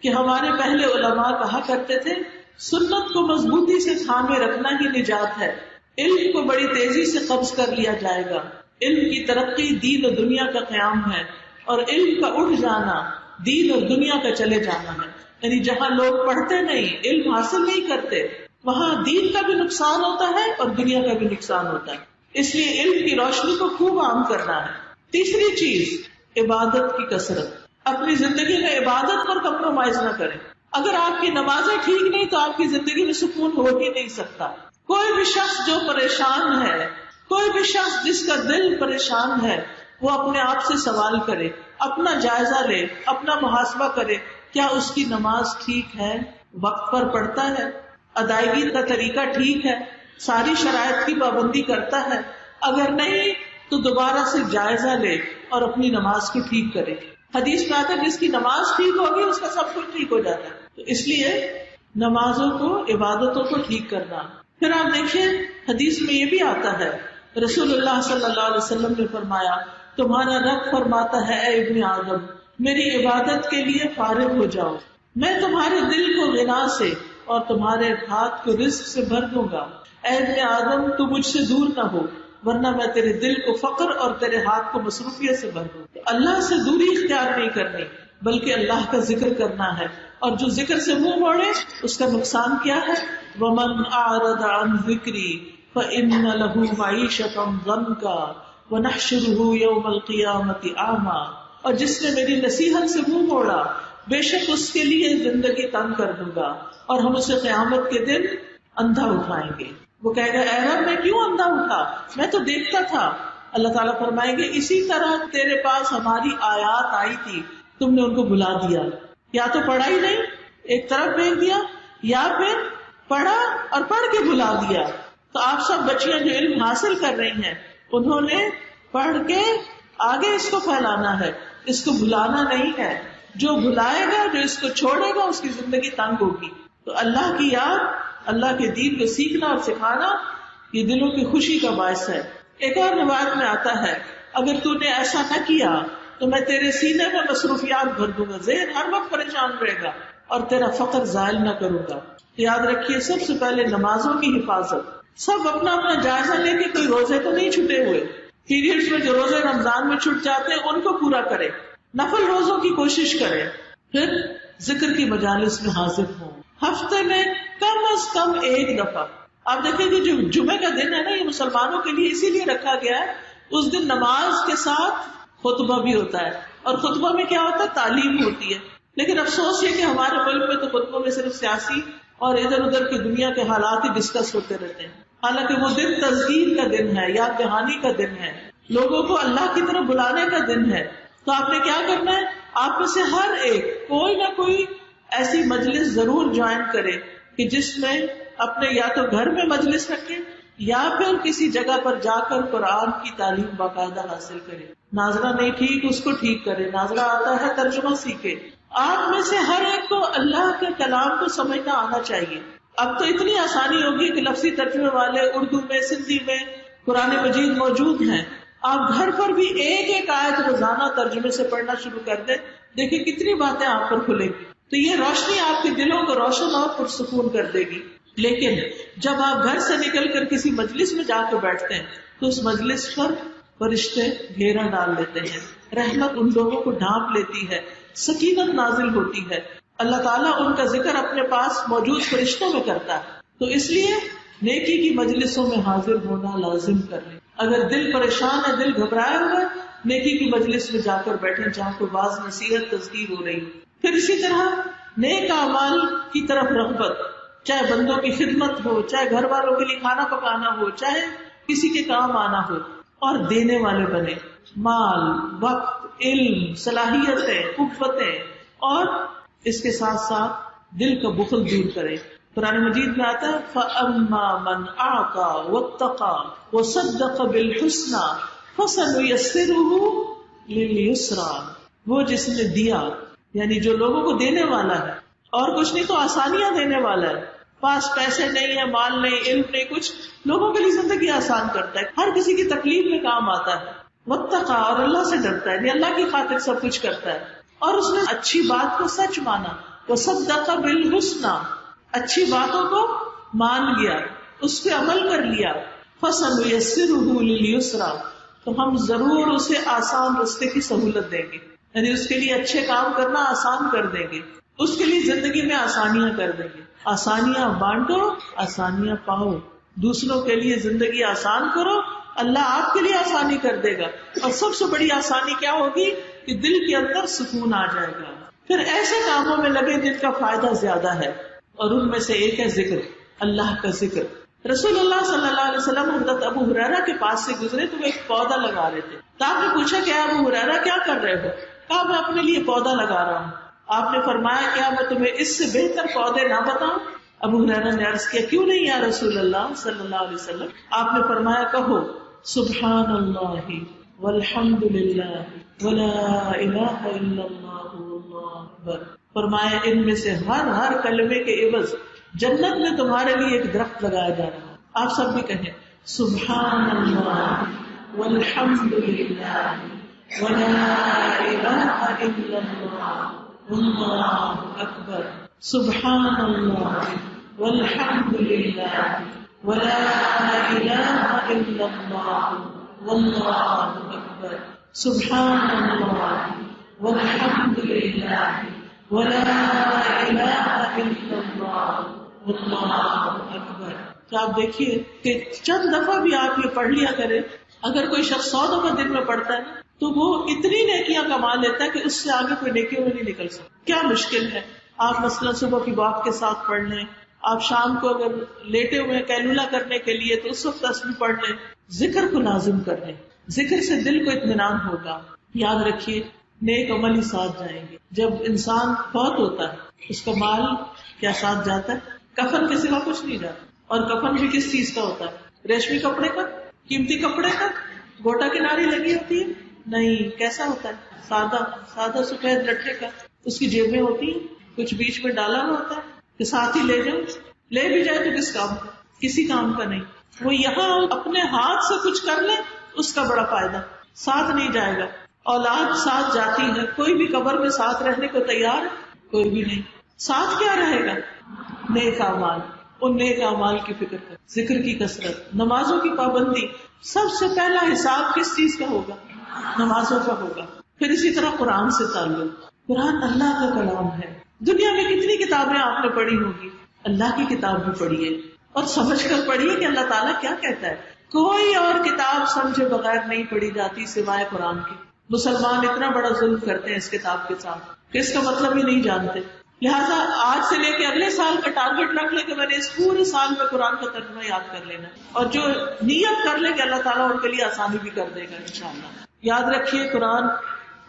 کہ ہمارے پہلے علماء کہا کرتے تھے سنت کو مضبوطی سے تھامے رکھنا ہی نجات ہے. علم کو بڑی تیزی سے قبض کر لیا جائے گا. علم کی ترقی دین اور دنیا کا قیام ہے، اور علم کا اٹھ جانا دین اور دنیا کا چلے جانا ہے. یعنی جہاں لوگ پڑھتے نہیں، علم حاصل نہیں کرتے، وہاں دین کا بھی نقصان ہوتا ہے اور دنیا کا بھی نقصان ہوتا ہے. اس لیے علم کی روشنی کو خوب عام کرنا ہے. تیسری چیز عبادت کی کثرت. اپنی زندگی میں عبادت پر کمپرومائز نہ کریں. اگر آپ کی نمازیں ٹھیک نہیں تو آپ کی زندگی میں سکون ہو ہی نہیں سکتا. کوئی بھی شخص جو پریشان ہے، کوئی بھی شخص جس کا دل پریشان ہے، وہ اپنے آپ سے سوال کرے، اپنا جائزہ لے، اپنا محاسبہ کرے. کیا اس کی نماز ٹھیک ہے؟ وقت پر پڑھتا ہے؟ ادائیگی کا طریقہ ٹھیک ہے؟ ساری شرائط کی پابندی کرتا ہے؟ اگر نہیں تو دوبارہ سے جائزہ لے اور اپنی نماز کو ٹھیک کرے. حدیث میں آتا ہے جس کی نماز ٹھیک ہوگی اس کا سب کچھ ٹھیک ہو جاتا ہے. تو اس لیے نمازوں کو، عبادتوں کو ٹھیک کرنا. پھر آپ دیکھیں حدیث میں یہ بھی آتا ہے، رسول اللہ صلی اللہ علیہ وسلم نے فرمایا تمہارا رب فرماتا ہے اے ابن آدم میری عبادت کے لیے فارغ ہو جاؤ، میں تمہارے دل کو غنا سے اور تمہارے ہاتھ کو رزق سے بھر دوں گا. اے ابن آدم تو مجھ سے دور نہ ہو ورنہ میں تیرے دل کو فقر اور تیرے ہاتھ کو مصروفیت سے بھر دوں. اللہ سے دوری اختیار نہیں کرنی بلکہ اللہ کا ذکر کرنا ہے، اور جو ذکر سے منہ موڑے اس کا نقصان کیا ہے؟ وَمَنْ أَعْرَضَ عَنْ ذِكْرِي فَإِنَّ لَهُ مَعِيشَةً ضَنْكًا وَنَحْشُرُهُ يَوْمَ الْقِيَامَةِ أَعْمَى. اور جس نے میری نصیحت سے منہ موڑا بے شک اس کے لیے زندگی تنگ کر دوں گا اور ہم اسے قیامت کے دن اندھا اٹھائیں گے. وہ کہے گا اے رب میں کیوں اندھا اٹھا، میں تو دیکھتا تھا. اللہ تعالیٰ فرمائیں گے اسی طرح تیرے پاس ہماری آیات آئی تھی، تم نے ان کو بھلا دیا. یا تو پڑھا ہی نہیں، ایک طرف بھیج دیا، یا پھر پڑھا اور پڑھ کے بھلا دیا. تو آپ سب بچیاں جو علم حاصل کر رہی ہیں انہوں نے پڑھ کے آگے اس کو پھیلانا ہے، اس کو بھلانا نہیں ہے. جو بھلائے گا، جو اس کو چھوڑے گا، اس کی زندگی تنگ ہوگی. تو اللہ کی یاد، اللہ کے دین کو سیکھنا اور سکھانا یہ دلوں کی خوشی کا باعث ہے. ایک اور روایت میں آتا ہے اگر تو نے ایسا نہ کیا تو میں تیرے سینے میں مصروفیات بھر دوں گا، ذہن ہر وقت پریشان رہے گا اور تیرا فقر زائل نہ کروں گا. یاد رکھیے سب سے پہلے نمازوں کی حفاظت. سب اپنا اپنا جائزہ لے کے، کوئی روزے تو نہیں چھٹے ہوئے. پیریڈز میں جو روزے رمضان میں چھٹ جاتے ہیں ان کو پورا کرے، نفل روزوں کی کوشش کرے. پھر ذکر کی مجالس میں حاضر ہوں، ہفتے میں کم از کم ایک دفعہ. آپ دیکھیں کہ جو جمعے کا دن ہے نا یہ مسلمانوں کے لیے اسی لیے رکھا گیا ہے، اس دن نماز کے ساتھ خطبہ بھی ہوتا ہے، اور خطبہ میں کیا ہوتا ہے؟ تعلیم ہوتی ہے. لیکن افسوس یہ کہ ہمارے ملک میں تو خطبوں میں صرف سیاسی اور ادھر ادھر کی دنیا کے حالات ہی ڈسکس ہوتے رہتے ہیں. حالانکہ وہ دن تذکیر کا دن ہے، یاد دہانی کا دن ہے، لوگوں کو اللہ کی طرف بلانے کا دن ہے. تو آپ نے کیا کرنا ہے؟ آپ میں سے ہر ایک کوئی نہ کوئی ایسی مجلس ضرور جوائن کرے کہ جس میں اپنے یا تو گھر میں مجلس رکھے یا پھر کسی جگہ پر جا کر قرآن کی تعلیم باقاعدہ حاصل کرے. ناظرہ نہیں ٹھیک اس کو ٹھیک کرے، ناظرہ آتا ہے ترجمہ سیکھے. آپ میں سے ہر ایک کو اللہ کے کلام کو سمجھنا آنا چاہیے. اب تو اتنی آسانی ہوگی کہ لفظی ترجمے والے اردو میں، سندھی میں قرآن مجید موجود ہیں. آپ گھر پر بھی ایک ایک آیت روزانہ ترجمے سے پڑھنا شروع کر دیں، دیکھیں کتنی باتیں آپ پر کھلے گی. تو یہ روشنی آپ کے دلوں کو روشن اور پرسکون کر دے گی. لیکن جب آپ گھر سے نکل کر کسی مجلس میں جا کے بیٹھتے ہیں تو اس مجلس پر فرشتے گھیرا ڈال لیتے ہیں، رحمت ان لوگوں کو ڈھانپ لیتی ہے، سکینت نازل ہوتی ہے. اللہ تعالیٰ ان کا ذکر اپنے پاس موجود فرشتوں میں کرتا ہے. تو اس لیے نیکی کی مجلسوں میں حاضر ہونا لازم کر لیں. اگر دل پریشان ہے، دل گھبرایا ہوا ہے، نیکی کی مجلس میں جا کر بیٹھیں جہاں کوئی واعظ نصیحت تذکیر ہو رہی. پھر اسی طرح نیک اعمال کی طرف رغبت، چاہے بندوں کی خدمت ہو، چاہے گھر والوں کے لیے کھانا پکانا ہو، چاہے کسی کے کام آنا ہو اور دینے والے بنے، مال، وقت، علم، صلاحیتیں، قوتیں، اور اس کے ساتھ ساتھ دل کا بخل دور کرے. قرآن مجید میں آتا ہے فَأَمَّا مَنْ أَعْطَى وَاتَّقَى وَصَدَّقَ بِالْحُسْنَى فَسَنُيَسِّرُهُ لِلْيُسْرَى. وہ جس نے دیا، یعنی جو لوگوں کو دینے والا ہے، اور کچھ نہیں تو آسانیاں دینے والا ہے. پاس پیسے نہیں ہے، مال نہیں، علم نہیں، کچھ لوگوں کے لیے زندگی آسان کرتا ہے، ہر کسی کی تکلیف میں کام آتا ہے. واتقا، اور اللہ سے ڈرتا ہے، یعنی اللہ کی خاطر سب کچھ کرتا ہے. اور اس نے اچھی بات کو سچ مانا، وصدق بالحسنى، اچھی باتوں کو مان گیا، اس پہ عمل کر لیا. فسنيسره لليسرى، تو ہم ضرور اسے آسان راستے کی سہولت دیں گے، یعنی اس کے لیے اچھے کام کرنا آسان کر دیں گے، اس کے لیے زندگی میں آسانیاں کر دیں گے. آسانیاں بانٹو، آسانیاں پاؤ، دوسروں کے لیے زندگی آسان کرو، اللہ آپ کے لیے آسانی کر دے گا. اور سب سے بڑی آسانی کیا ہوگی کہ دل کے اندر سکون آ جائے گا. پھر ایسے کاموں میں لگے جن کا فائدہ زیادہ ہے، اور ان میں سے ایک ہے ذکر، اللہ کا ذکر. رسول اللہ صلی اللہ علیہ وسلم حضرت ابو ہریرہ کے پاس سے گزرے تو وہ ایک پودا لگا رہے تھے. تو آپ نے پوچھا کہ ابو ہریرہ کیا کر رہے ہو؟ کہا میں اپنے لیے پودا لگا رہا ہوں. آپ نے فرمایا کیا میں تمہیں اس سے بہتر پودے نہ بتاؤں؟ ابو ہریرہ نے عرض کیا کیوں نہیں یا رسول اللہ صلی اللہ علیہ وسلم؟ آپ نے فرمایا کہو سبحان اللہ والحمد للہ ولا الہ الا اللہ واللہ اکبر. فرمایا ان میں سے ہر کلمے کے عوض جنت میں تمہارے لیے ایک درخت لگایا جا رہا ہے. آپ سب بھی کہیں سبحان اللہ والحمد للہ ولا الہ الا اللہ واللہ اکبر. سبحان اللہ والحمد للہ ولا الہ الا اللہ واللہ اکبر. سبحان اللہ والحمد للہ ولا الہ الا اللہ واللہ اکبر. تو آپ دیکھیے کہ چند دفعہ بھی آپ یہ پڑھ لیا کریں. اگر کوئی شخص 100 دفعہ دن میں پڑھتا ہے نا تو وہ اتنی نیکیاں کما لیتا ہے کہ اس سے آگے کوئی نیکیوں میں نہیں نکل سکتا. کیا مشکل ہے؟ آپ مثلا صبح کی واک کے ساتھ پڑھ لیں، آپ شام کو اگر لیٹے ہوئے کیلولا کرنے کے لیے تو اس وقت تسبیح پڑھ لیں، ذکر کو لازم کر لیں. ذکر سے دل کو اطمینان ہوگا. یاد رکھیے نیک عمل ہی ساتھ جائیں گے. جب انسان فوت ہوتا ہے اس کا مال کیا ساتھ جاتا ہے؟ کفن کے سوا کچھ نہیں جاتا. اور کفن بھی کس چیز کا ہوتا ہے؟ ریشمی کپڑے کا، قیمتی کپڑے کا، گوٹا کناری لگی ہوتی ہے؟ نہیں. کیسا ہوتا ہے؟ سادہ سفید لٹے کا. اس کی جیبیں ہوتی ہیں، کچھ بیچ میں ڈالا ہوا ہوتا ہے کہ ساتھ ہی لے جاؤ. لے بھی جائے تو کس کام کا؟ کسی کام کا نہیں. وہ یہاں اپنے ہاتھ سے کچھ کر لے اس کا بڑا فائدہ. ساتھ نہیں جائے گا. اولاد ساتھ جاتی ہے، کوئی بھی قبر میں ساتھ رہنے کو تیار ہے؟ کوئی بھی نہیں. ساتھ کیا رہے گا؟ نیک اعمال. ان نیک اعمال کی فکر کر، ذکر کی کثرت، نمازوں کی پابندی. سب سے پہلا حساب کس چیز کا ہوگا؟ نمازوں کا ہوگا. پھر اسی طرح قرآن سے تعلق. قرآن اللہ کا کلام ہے. دنیا میں کتنی کتابیں آپ نے پڑھی ہوگی، اللہ کی کتاب بھی پڑھیے اور سمجھ کر پڑھیے کہ اللہ تعالیٰ کیا کہتا ہے. کوئی اور کتاب سمجھے بغیر نہیں پڑھی جاتی سوائے قرآن کی. مسلمان اتنا بڑا ظلم کرتے ہیں اس کتاب کے ساتھ کہ اس کا مطلب ہی نہیں جانتے. لہٰذا آج سے لے کے اگلے سال کا ٹارگٹ رکھ لے کہ میں نے اس پورے سال میں قرآن کا ترجمہ یاد کر لینا، اور جو نیت کر لے کہ اللہ تعالیٰ ان کے لیے آسانی بھی کر دے گا انشاءاللہ. یاد رکھیے قرآن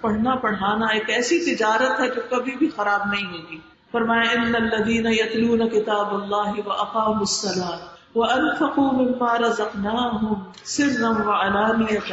پڑھنا پڑھانا ایک ایسی تجارت ہے جو کبھی بھی خراب نہیں ہوگی. فرمایا ان الذین یتلون کتاب اللہ واقاموا الصلاۃ وانفقوا مما رزقناہم سرا وعلانیۃ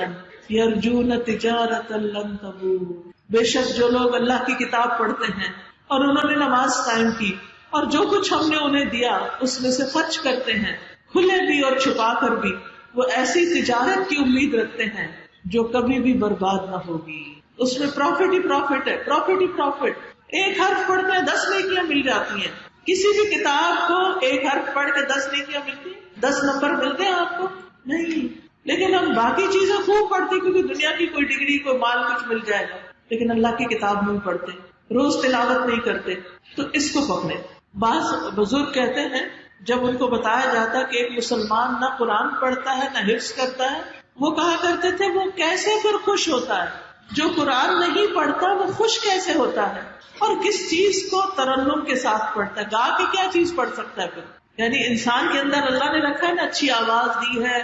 یرجون تجارۃ لن تبور. بے شک جو لوگ اللہ کی کتاب پڑھتے ہیں اور انہوں نے نماز قائم کی اور جو کچھ ہم نے انہیں دیا اس میں سے خرچ کرتے ہیں کھلے بھی اور چھپا کر بھی، وہ ایسی تجارت کی امید رکھتے ہیں جو کبھی بھی برباد نہ ہوگی. اس میں پروفٹ ہی پروفٹ ہے، پروفٹ ہی پروفٹ. ایک حرف پڑھتے ہیں 10 نیکیاں مل جاتی ہیں. کسی بھی کتاب کو ایک حرف پڑھ کے 10 نیکیاں ملتی ہیں؟ 10 نمبر ملتے ہیں آپ کو؟ نہیں. لیکن ہم باقی چیزیں خوب پڑھتے کیونکہ دنیا کی کوئی ڈگری کوئی مال کچھ مل جائے گا، لیکن اللہ کی کتاب نہیں پڑھتے، روز تلاوت نہیں کرتے. تو اس کو پکڑے. بعض بزرگ کہتے ہیں جب ان کو بتایا جاتا کہ ایک مسلمان نہ قرآن پڑھتا ہے نہ حفظ کرتا ہے، وہ کہا کرتے تھے وہ کیسے پھر خوش ہوتا ہے؟ جو قرآن نہیں پڑھتا وہ خوش کیسے ہوتا ہے؟ اور کس چیز کو ترنم کے ساتھ پڑھتا ہے؟ گا کے کیا چیز پڑھ سکتا ہے پھر؟ یعنی انسان کے اندر اللہ نے رکھا ہے نا، اچھی آواز دی ہے،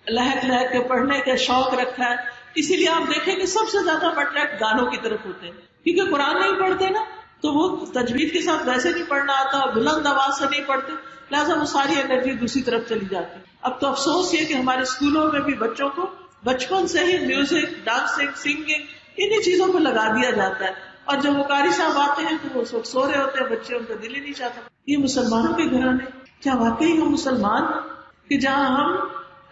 لہک لہک کے پڑھنے کا شوق رکھا ہے. اسی لیے آپ دیکھیں کہ سب سے زیادہ اٹریکٹ گانوں کی طرف ہوتے ہیں, کیونکہ قرآن نہیں پڑھتے نا, تو وہ تجوید کے ساتھ ویسے نہیں پڑھنا آتا, بلند آواز سے نہیں پڑھتے, لہٰذا وہ ساری انرجی دوسری طرف چلی جاتی. اب تو افسوس یہ کہ ہمارے اسکولوں میں بھی بچوں کو بچپن سے ہی میوزک, ڈانسنگ, سنگنگ انہیں چیزوں پہ لگا دیا جاتا ہے, اور جب وہ قاری صاحب آتے ہیں تو وہ سب سو رہے ہوتے ہیں, بچے ان کا دل ہی نہیں چاہتا. یہ مسلمانوں کے گھرانے, کیا واقعی ہم مسلمان ہیں کہ جہاں ہم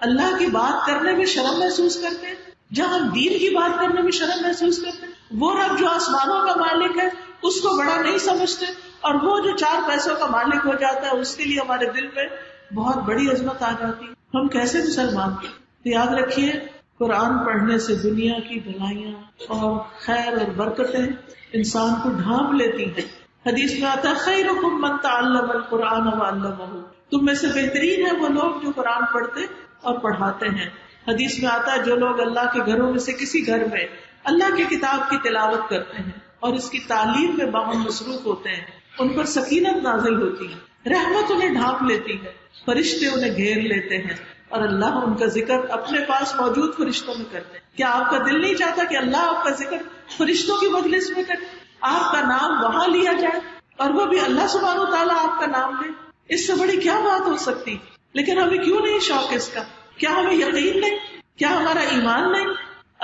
اللہ کی بات کرنے میں شرم محسوس کرتے ہیں, جہاں ہم دین کی بات کرنے میں شرم محسوس کرتے ہیں, وہ رب جو آسمانوں کا مالک ہے اس کو بڑا نہیں سمجھتے, اور وہ جو 4 پیسوں کا مالک ہو جاتا ہے اس کے لیے ہمارے دل میں بہت بڑی عظمت آ جاتی ہے. ہم کیسے مسلمان ہیں؟ تو یاد رکھیے, قرآن پڑھنے سے دنیا کی بھلائیاں اور خیر اور برکتیں انسان کو ڈھانپ لیتی ہیں. حدیث میں آتا ہے خیرکم من تعلم القرآن وعلمہ, تم میں سے بہترین ہے وہ لوگ جو قرآن پڑھتے اور پڑھاتے ہیں. حدیث میں آتا ہے جو لوگ اللہ کے گھروں میں سے کسی گھر میں اللہ کی کتاب کی تلاوت کرتے ہیں اور اس کی تعلیم میں باہم مصروف ہوتے ہیں, ان پر سکینت نازل ہوتی ہے, رحمت انہیں ڈھانپ لیتی ہے, فرشتے انہیں گھیر لیتے ہیں, اور اللہ ان کا ذکر اپنے پاس موجود فرشتوں میں کرتے ہیں. کیا آپ کا دل نہیں چاہتا کہ اللہ آپ کا ذکر فرشتوں کی مجلس میں کرے, آپ کا نام وہاں لیا جائے, اور وہ بھی اللہ سبحانہ و تعالیٰ آپ کا نام لے؟ اس سے بڑی کیا بات ہو سکتی. لیکن ہمیں کیوں نہیں شوق اس کا؟ کیا ہمیں یقین نہیں؟ کیا ہمارا ایمان نہیں؟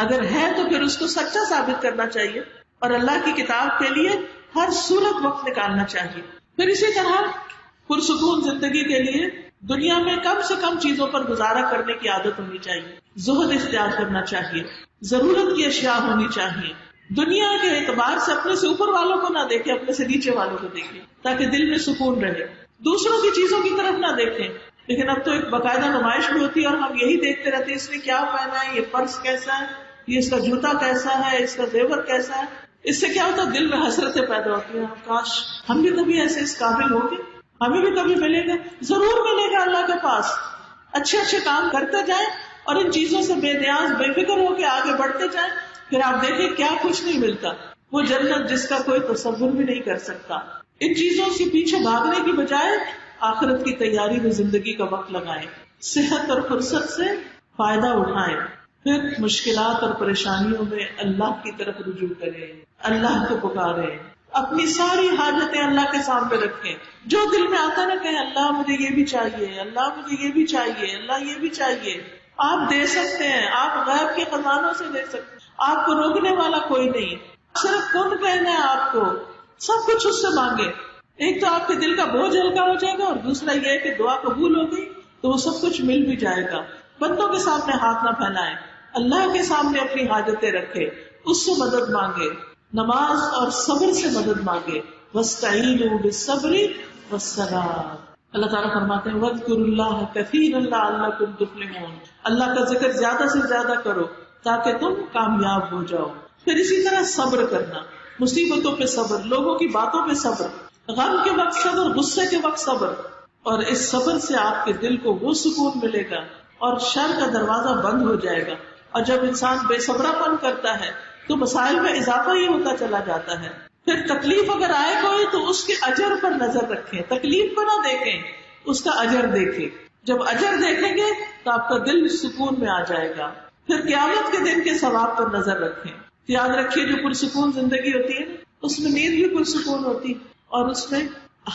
اگر ہے تو پھر اس کو سچا ثابت کرنا چاہیے, اور اللہ کی کتاب کے لیے ہر صورت وقت نکالنا چاہیے. پھر اسی طرح پرسکون زندگی کے لیے دنیا میں کم سے کم چیزوں پر گزارا کرنے کی عادت ہونی چاہیے, زہد اختیار کرنا چاہیے, ضرورت کی اشیاء ہونی چاہیے. دنیا کے اعتبار سے اپنے سے اوپر والوں کو نہ دیکھیں, اپنے سے نیچے والوں کو دیکھیں تاکہ دل میں سکون رہے. دوسروں کی چیزوں کی طرف نہ دیکھیں. لیکن اب تو ایک باقاعدہ نمائش بھی ہوتی ہے اور ہم یہی دیکھتے رہتے ہیں, اس نے کیا پہنا ہے, یہ پرس کیسا ہے, یہ اس کا جوتا کیسا ہے, اس کا زیور کیسا ہے. اس سے کیا ہوتا ہے, دل میں حسرتیں پیدا ہوتی ہیں, کاش ہم بھی کبھی ایسے اس قابل ہوں گے, ہمیں بھی کبھی ملے گا. ضرور ملے گا اللہ کے پاس. اچھے اچھے کام کرتے جائیں اور ان چیزوں سے بے نیاز بے فکر ہو کے آگے بڑھتے جائیں, پھر آپ دیکھیں کیا کچھ نہیں ملتا. وہ جنت جس کا کوئی تصور بھی نہیں کر سکتا. ان چیزوں سے پیچھے بھاگنے کی بجائے آخرت کی تیاری میں زندگی کا وقت لگائیں, صحت اور فرصت سے فائدہ اٹھائیں, پھر مشکلات اور پریشانیوں میں اللہ کی طرف رجوع کریں, اللہ کو پکاریں, اپنی ساری حاجتیں اللہ کے سامنے رکھیں. جو دل میں آتا نہ کہیں اللہ مجھے یہ بھی چاہیے, اللہ مجھے یہ بھی چاہیے, اللہ یہ بھی چاہیے. آپ دے سکتے ہیں, آپ غیب کے خزانوں سے دے سکتے ہیں, آپ کو روکنے والا کوئی نہیں. صرف کن کہنا ہے آپ کو, سب کچھ اس سے مانگے. ایک تو آپ کے دل کا بوجھ ہلکا ہو جائے گا, اور دوسرا یہ کہ دعا قبول ہو گئی تو وہ سب کچھ مل بھی جائے گا. بندوں کے سامنے ہاتھ نہ پھیلائیں, اللہ کے سامنے اپنی حاجتیں رکھے, اس سے مدد مانگے, نماز اور صبر سے مدد مانگے. وَاسْتَعِينُوا بِالصَّبْرِ وَالصَّلَاةِ. اللہ تعالیٰ فرماتے ہیں وَاذْكُرُوا اللَّهَ كَثِيرًا لَعَلَّكُمْ تُفْلِحُونَ. اللہ کا ذکر زیادہ سے زیادہ کرو تاکہ تم کامیاب ہو جاؤ. پھر اسی طرح صبر کرنا, مصیبتوں پہ صبر, لوگوں کی باتوں پہ صبر, غم کے وقت صبر, غصے کے وقت صبر. اور اس صبر سے آپ کے دل کو وہ سکون ملے گا اور شر کا دروازہ بند ہو جائے گا. اور جب انسان بے صبرا پن کرتا ہے تو مسائل میں اضافہ ہی ہوتا چلا جاتا ہے. پھر تکلیف اگر آئے کوئی تو اس کے اجر پر نظر رکھیں, تکلیف کو نہ دیکھیں, اس کا اجر دیکھیں. جب اجر دیکھیں گے تو آپ کا دل سکون میں آ جائے گا. پھر قیامت کے دن کے ثواب پر نظر رکھیں. یاد رکھیے جو پرسکون زندگی ہوتی ہے اس میں نیند بھی پرسکون ہوتی ہے, اور اس میں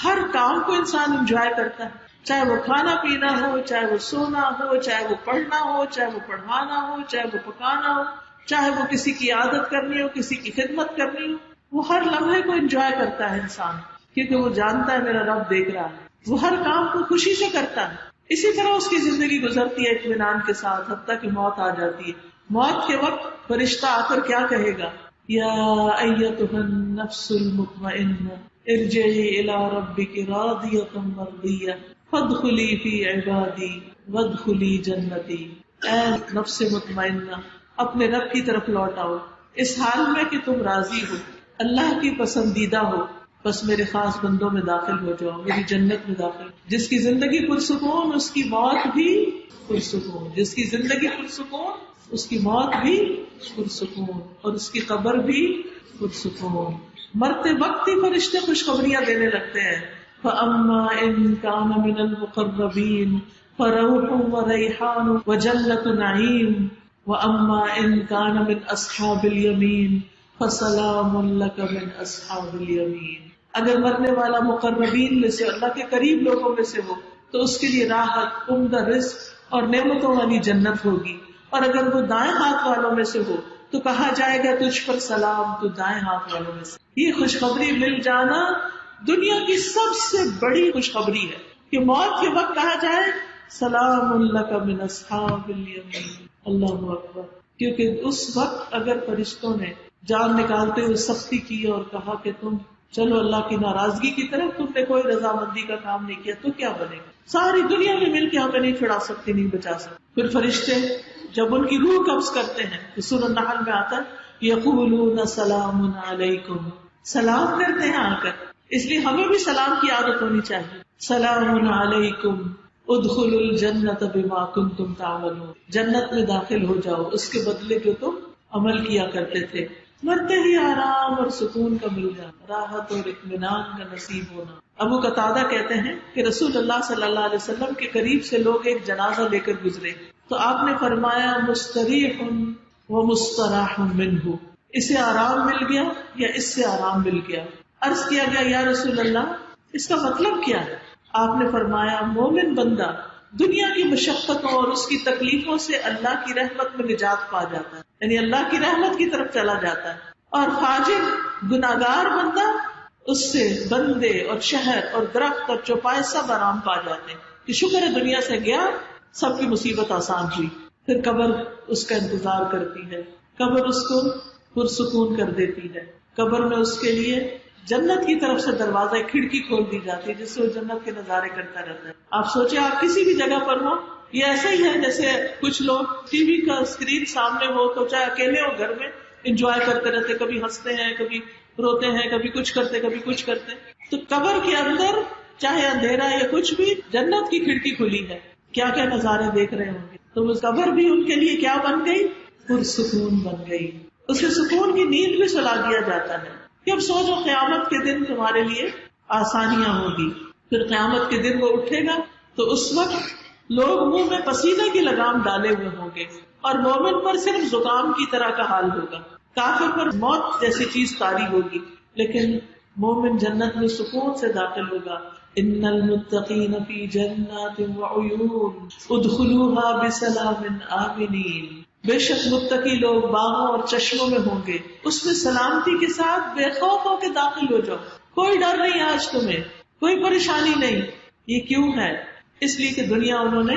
ہر کام کو انسان انجوائے کرتا ہے, چاہے وہ کھانا پینا ہو, چاہے وہ سونا ہو, چاہے وہ پڑھنا ہو, چاہے وہ پڑھانا ہو, چاہے وہ پکانا ہو, چاہے وہ کسی کی عادت کرنی ہو, کسی کی خدمت کرنی ہو. وہ ہر لمحے کو انجوائے کرتا ہے انسان, کیونکہ وہ جانتا ہے میرا رب دیکھ رہا ہے. وہ ہر کام کو خوشی سے کرتا ہے. اسی طرح اس کی زندگی گزرتی ہے اطمینان کے ساتھ, حتیٰ کہ موت آ جاتی ہے. موت کے وقت فرشتہ آ کر کیا کہے گا, یا ایتھا النفس المطمئنہ ارجعی الی ربک راضیۃ مرضیہ فادخلی فی عبادی وادخلی جنتی. اے نفس مطمئنہ, اپنے رب کی طرف لوٹ آؤ اس حال میں کہ تم راضی ہو, اللہ کی پسندیدہ ہو, بس میرے خاص بندوں میں داخل ہو جاؤ, میری جنت میں داخل. جس کی زندگی پرسکون اس کی موت بھی پرسکون, جس کی زندگی پرسکون اس کی موت بھی پرسکون, اور اس کی قبر بھی پرسکون. مرتے وقت ہی فرشتے خوشخبریاں دینے لگتے ہیں. فَأَمَّا إِن كَانَ مِنَ الْمُقَرَّبِينَ فروح وریحان وجنت نعیم واما ان کان من اصحاب الیمین فسلام لک من اصحاب الیمین. اگر مرنے والا مقربین میں سے اللہ کے قریب لوگوں میں سے ہو تو اس کے لیے راحت، عمدہ رزق اور نعمتوں والی جنت ہوگی، اور اگر وہ دائیں ہاتھ والوں میں سے ہو تو کہا جائے گا تجھ پر سلام، تو دائیں ہاتھ والوں میں سے. یہ خوشخبری مل جانا دنیا کی سب سے بڑی خوشخبری ہے کہ موت کے وقت کہا جائے سلام لک من اصحاب الیمین. اللہ اکبر. کیونکہ اس وقت اگر فرشتوں نے جان نکالتے ہوئے سختی کی اور کہا کہ تم چلو اللہ کی ناراضگی کی طرف، تم نے کوئی رضامندی کا کام نہیں کیا، تو کیا بنے گا؟ ساری دنیا میں مل کے ہمیں نہیں چھڑا سکتی، نہیں بچا سکتی. پھر فرشتے جب ان کی روح قبض کرتے ہیں تو سورۃ النحل میں آتا ہے یقولون سلام علیکم، سلام کرتے ہیں آ کر. اس لیے ہمیں بھی سلام کی عادت ہونی چاہیے. سلام علیکم ادخلوا الجنت بما کنتم تعملون، جنت میں داخل ہو جاؤ اس کے بدلے جو تم عمل کیا کرتے تھے. مرتے ہی آرام اور سکون کا مل جانا، راحت اور اطمینان کا نصیب ہونا. ابو قتادہ کہتے ہیں کہ رسول اللہ صلی اللہ علیہ وسلم کے قریب سے لوگ ایک جنازہ لے کر گزرے تو آپ نے فرمایا مستریح و مستراح منہ، اسے آرام مل گیا یا اس سے آرام مل گیا. عرض کیا گیا یا رسول اللہ اس کا مطلب کیا ہے؟ آپ نے فرمایا مومن بندہ دنیا کی مشقتوں اور اس کی تکلیفوں سے اللہ کی رحمت میں نجات پا جاتا ہے، یعنی اللہ کی رحمت کی طرف چلا جاتا ہے. اور فاجر گناہگار بندہ اس سے بندے اور شہر اور درخت اور چوپائے سب آرام پا جاتے ہیں کہ شکر ہے دنیا سے گیا، سب کی مصیبت آسان ہوئی. پھر قبر اس کا انتظار کرتی ہے، قبر اس کو پرسکون کر دیتی ہے. قبر میں اس کے لیے جنت کی طرف سے دروازہ کھڑکی کھول دی جاتی ہے جس سے وہ جنت کے نظارے کرتا رہتا ہے. آپ سوچیں آپ کسی بھی جگہ پر ہو، یہ ایسا ہی ہے جیسے کچھ لوگ ٹی وی کا اسکرین سامنے ہو تو چاہے اکیلے ہو گھر میں انجوائے کرتے رہتے، کبھی ہنستے ہیں، کبھی روتے ہیں، کبھی کچھ کرتے کبھی کچھ کرتے. تو قبر کے اندر چاہے اندھیرا یا کچھ بھی، جنت کی کھڑکی کھلی ہے، کیا کیا نظارے دیکھ رہے ہوں گے. تو وہ قبر بھی ان کے لیے کیا بن گئی؟ پرسکون بن گئی. اسے سکون کی نیند بھی سلا دیا جاتا ہے کہ اب سو جو قیامت کے دن تمہارے لیے آسانیاں ہوگی. پھر قیامت کے دن وہ اٹھے گا تو اس وقت لوگ منہ میں پسینے کی لگام ڈالے ہوئے ہوں گے، اور مومن پر صرف زکام کی طرح کا حال ہوگا، کافر پر موت جیسی چیز طاری ہوگی، لیکن مومن جنت میں سکون سے داخل ہوگا. ان المتقین فی جنات وعیون ادخلوها بسلام آمنین. بے شک متقی لوگ باغوں اور چشموں میں ہوں گے، اس میں سلامتی کے ساتھ بے خوف ہو کے داخل ہو جاؤ. کوئی ڈر نہیں آج تمہیں، کوئی پریشانی نہیں. یہ کیوں ہے؟ اس لیے کہ دنیا انہوں نے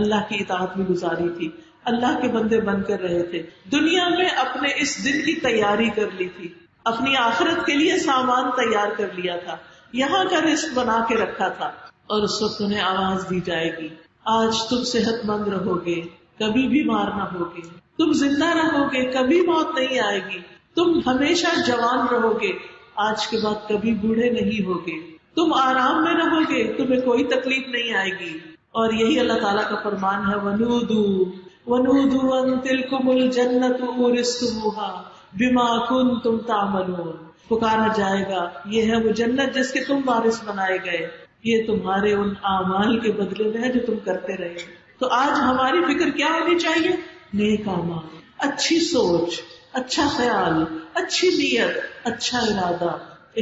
اللہ کی اطاعت میں گزاری تھی، اللہ کے بندے بن کر رہے تھے، دنیا میں اپنے اس دن کی تیاری کر لی تھی، اپنی آخرت کے لیے سامان تیار کر لیا تھا، یہاں کا رزق بنا کے رکھا تھا. اور اس وقت انہیں آواز دی جائے گی آج تم صحت مند رہو گے، کبھی بیمار نہ ہوگے، تم زندہ رہو گے، کبھی موت نہیں آئے گی، تم ہمیشہ جوان رہو گے، آج کے بعد کبھی بوڑھے نہیں ہوگے، تم آرام میں رہو گے، تمہیں کوئی تکلیف نہیں آئے گی. اور یہی اللہ تعالیٰ کا فرمان ہے وَنُودُوا أَن تِلْكُمُ الْجَنَّةُ أُورِثْتُمُوهَا بِمَا كُنتُمْ تَعْمَلُونَ. پکارا جائے گا یہ ہے وہ جنت جس کے تم وارث بنائے گئے، یہ تمہارے ان اعمال کے بدلے میں ہے جو تم کرتے رہے. تو آج ہماری فکر کیا ہونی چاہیے؟ نیک اعمال، اچھی سوچ، اچھا خیال، اچھی نیت، اچھا ارادہ،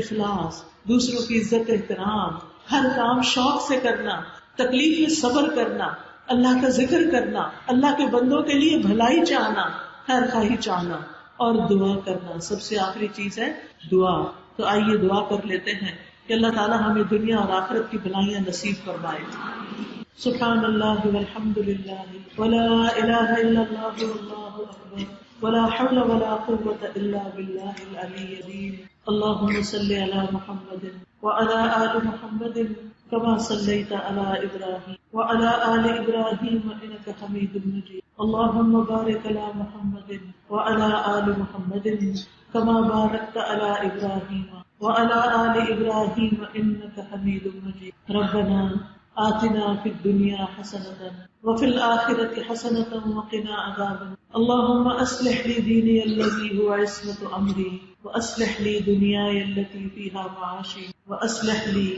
اخلاص، دوسروں کی عزت احترام، ہر کام شوق سے کرنا، تکلیف میں صبر کرنا، اللہ کا ذکر کرنا، اللہ کے بندوں کے لیے بھلائی چاہنا، خیر خواہی چاہنا، اور دعا کرنا. سب سے آخری چیز ہے دعا. تو آئیے دعا کر لیتے ہیں کہ اللہ تعالیٰ ہمیں دنیا اور آخرت کی بھلائیاں نصیب فرمائے. سبحان اللہ والحمد للہ ولا الہ الا اللہ واللہ اکبر ولا حول ولا قوة الا باللہ العلی العظیم. اللہم صل علی محمد وعلى آل محمد كما صليت على إبراهيم وعلى آل إبراهيم إنك حميد مجيد. اللهم بارك على محمد وعلى آل محمد كما باركت على إبراهيم وعلى آل إبراهيم إنك حميد مجيد. ربنا آتنا في الدنيا حسنة وفي الآخرة حسنة وقنا عذاب. اللهم أصلح لي ديني الذي هو عصمة أمري وأصلح لي دنياي التي فيها معاشي وأصلح لي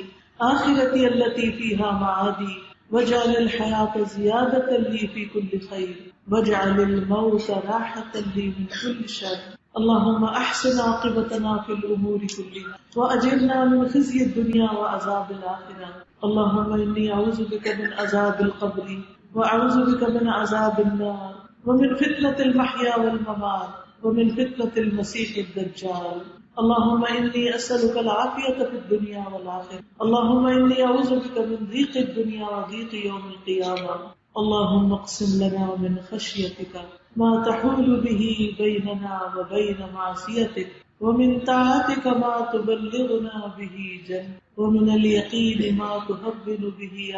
آخرتي التي فيها معادي واجعل الحياة زيادة لي في كل خير واجعل الموت راحة لي من كل شر اللهم احسن عاقبتنا في الامور كلها واجرنا من خزي الدنيا وعذاب الاخرة اللهم اني اعوذ بك من عذاب القبر واعوذ بك من عذاب النار ومن فتنة المحيا والممات ومن فتنة المسيح الدجال اللهم إني أسألك العافية في الدنيا والآخرة اللهم إني أعوذ بك من ضيق الدنيا وضيق يوم القيامة اللهم اقسم لنا من خشيتك ما تحول به بيننا وبين معصيتك ومن طاعتك ما تبلغنا به جنة ومن اليقين ما تهون به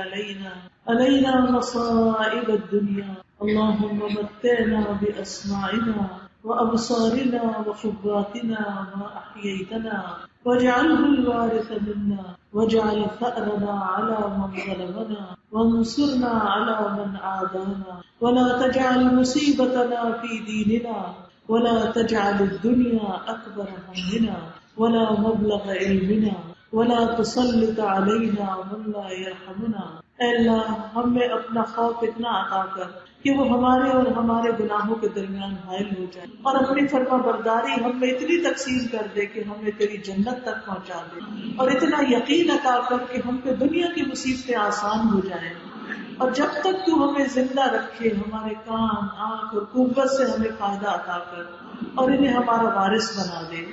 علينا مصائب الدنيا اللهم متعنا بأسماعنا وأبصارنا وقواتنا ما أحييتنا واجعله الوارث منا واجعل ثأرنا على من ظلمنا وانصرنا على من عادانا ولا تجعل مصيبتنا في ديننا ولا تجعل الدنيا أكبر همنا ولا مبلغ علمنا ولا تسلط علينا من لا يرحمنا اے اللہ ہمیں اپنا خوف اتنا عطا کر کہ وہ ہمارے اور ہمارے گناہوں کے درمیان حائل ہو جائے اور اپنی فرما برداری ہم میں اتنی تقسیم کر دے کہ ہمیں تیری جنت تک پہنچا دے اور اتنا یقین عطا کر کہ ہم پہ دنیا کی مصیبتیں آسان ہو جائیں اور جب تک تو ہمیں زندہ رکھے ہمارے کان آنکھ اور قوت سے ہمیں فائدہ عطا کر اور انہیں ہمارا وارث بنا دے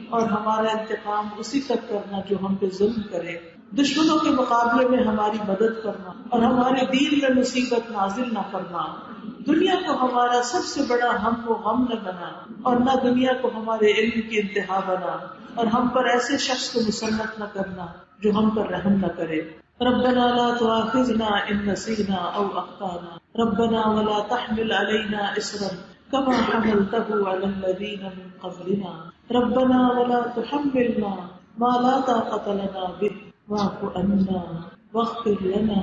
اور ہمارا انتقام اسی تک کرنا جو ہم پہ ظلم کرے دشمنوں کے مقابلے میں ہماری مدد کرنا اور ہمارے دین میں مصیبت نازل نہ کرنا دنیا کو ہمارا سب سے بڑا ہم و غم نہ بنا اور نہ دنیا کو ہمارے علم کی انتہا بنا اور ہم پر ایسے شخص کو مسلط نہ کرنا جو ہم پر رحم نہ کرے ربنا لا تؤاخذنا ان نسينا او اخطانا ربنا ولا تحمل علينا اصرا كما حملته على الذين من قبلنا ربنا ولا تحملنا ما لا طاقة لنا به واعف عنا واغفر لنا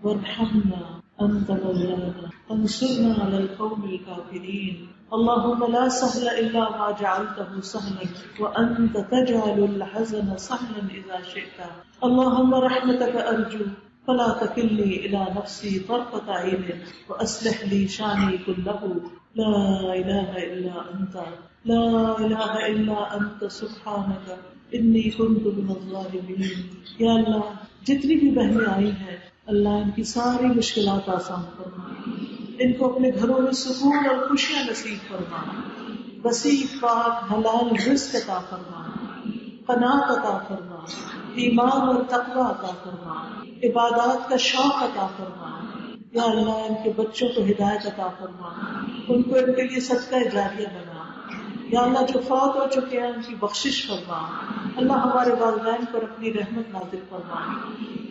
وارحمنا انت مولانا انصرنا على القوم الكافرين اللهم لا سهل الا ما جعلته سهلا وانت تجعل الحزن سهلا اذا شئت اللهم رحمتك ارجو فلا تكلني الى نفسي طرفة عين واصلح لي شاني كله لا اله الا انت سبحانك انی کنت من الظالمین یا اللہ جتنی بھی بہنیں آئی ہیں اللہ ان کی ساری مشکلات آسان فرما ان کو اپنے گھروں میں سکون اور خوشیاں نصیب فرما وسیع پاک حلال رزق عطا فرما قناعت عطا فرما ایمان اور تقوی عطا فرما عبادات کا شوق عطا فرما یا اللہ ان کے بچوں کو ہدایت عطا فرما ان کو ان کے لیے صدقہ جاریہ بنا یا اللہ جو فوت ہو چکے ہیں ان کی بخشش فرما اللہ ہمارے والدین پر اپنی رحمت نازل فرما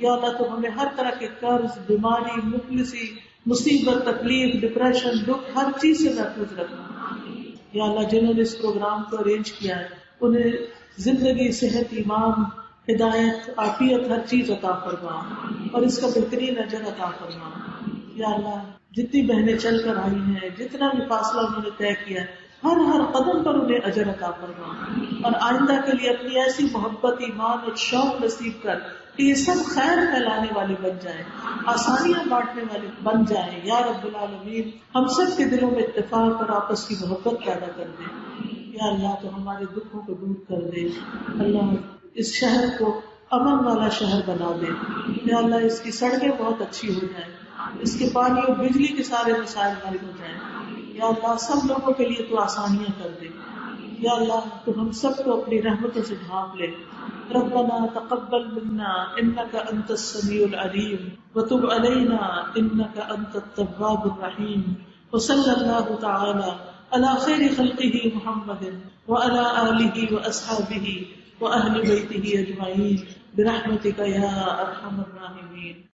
یا اللہ تو ہمیں ہر طرح کے قرض بیماری مفلسی مصیبت تکلیف ڈپریشن دکھ ہر چیز سے محفوظ رکھنا یا اللہ جنہوں نے اس پروگرام کو ارینج کیا ہے انہیں زندگی صحت ایمان ہدایت عافیت ہر چیز عطا فرما اور اس کا بہترین اجر عطا فرما یا اللہ جتنی بہنیں چل کر آئی ہیں جتنا بھی فاصلہ انہوں نے طے کیا ہے ہر قدم پر انہیں اجر عطا فرما اور آئندہ کے لیے اپنی ایسی محبت ایمان اور شوق نصیب کر کہ یہ سب خیر پھیلانے والے بن جائیں آسانیاں بانٹنے والے بن جائیں یا رب العالمین ہم سب کے دلوں میں اتفاق اور آپس کی محبت پیدا کر دے یا اللہ تو ہمارے دکھوں کو دور کر دے اللہ اس شہر کو امن والا شہر بنا دے یا اللہ اس کی سڑکیں بہت اچھی ہو جائیں اس کے پانی اور بجلی کے سارے مسائل حل ہو جائیں یا اللہ سب لوگوں کے لیے تو آسانیاں کر دے یا اللہ تو ہم سب کو اپنی رحمتوں سے ڈھانپ لے ربنا تقبل منا انك انت السميع العليم وتب علينا انك انت التواب الرحيم وصلى الله تعالى على خير خلقه محمد وعلى آله واصحابه واهل بيته اجمعين برحمتك يا ارحم الراحمين.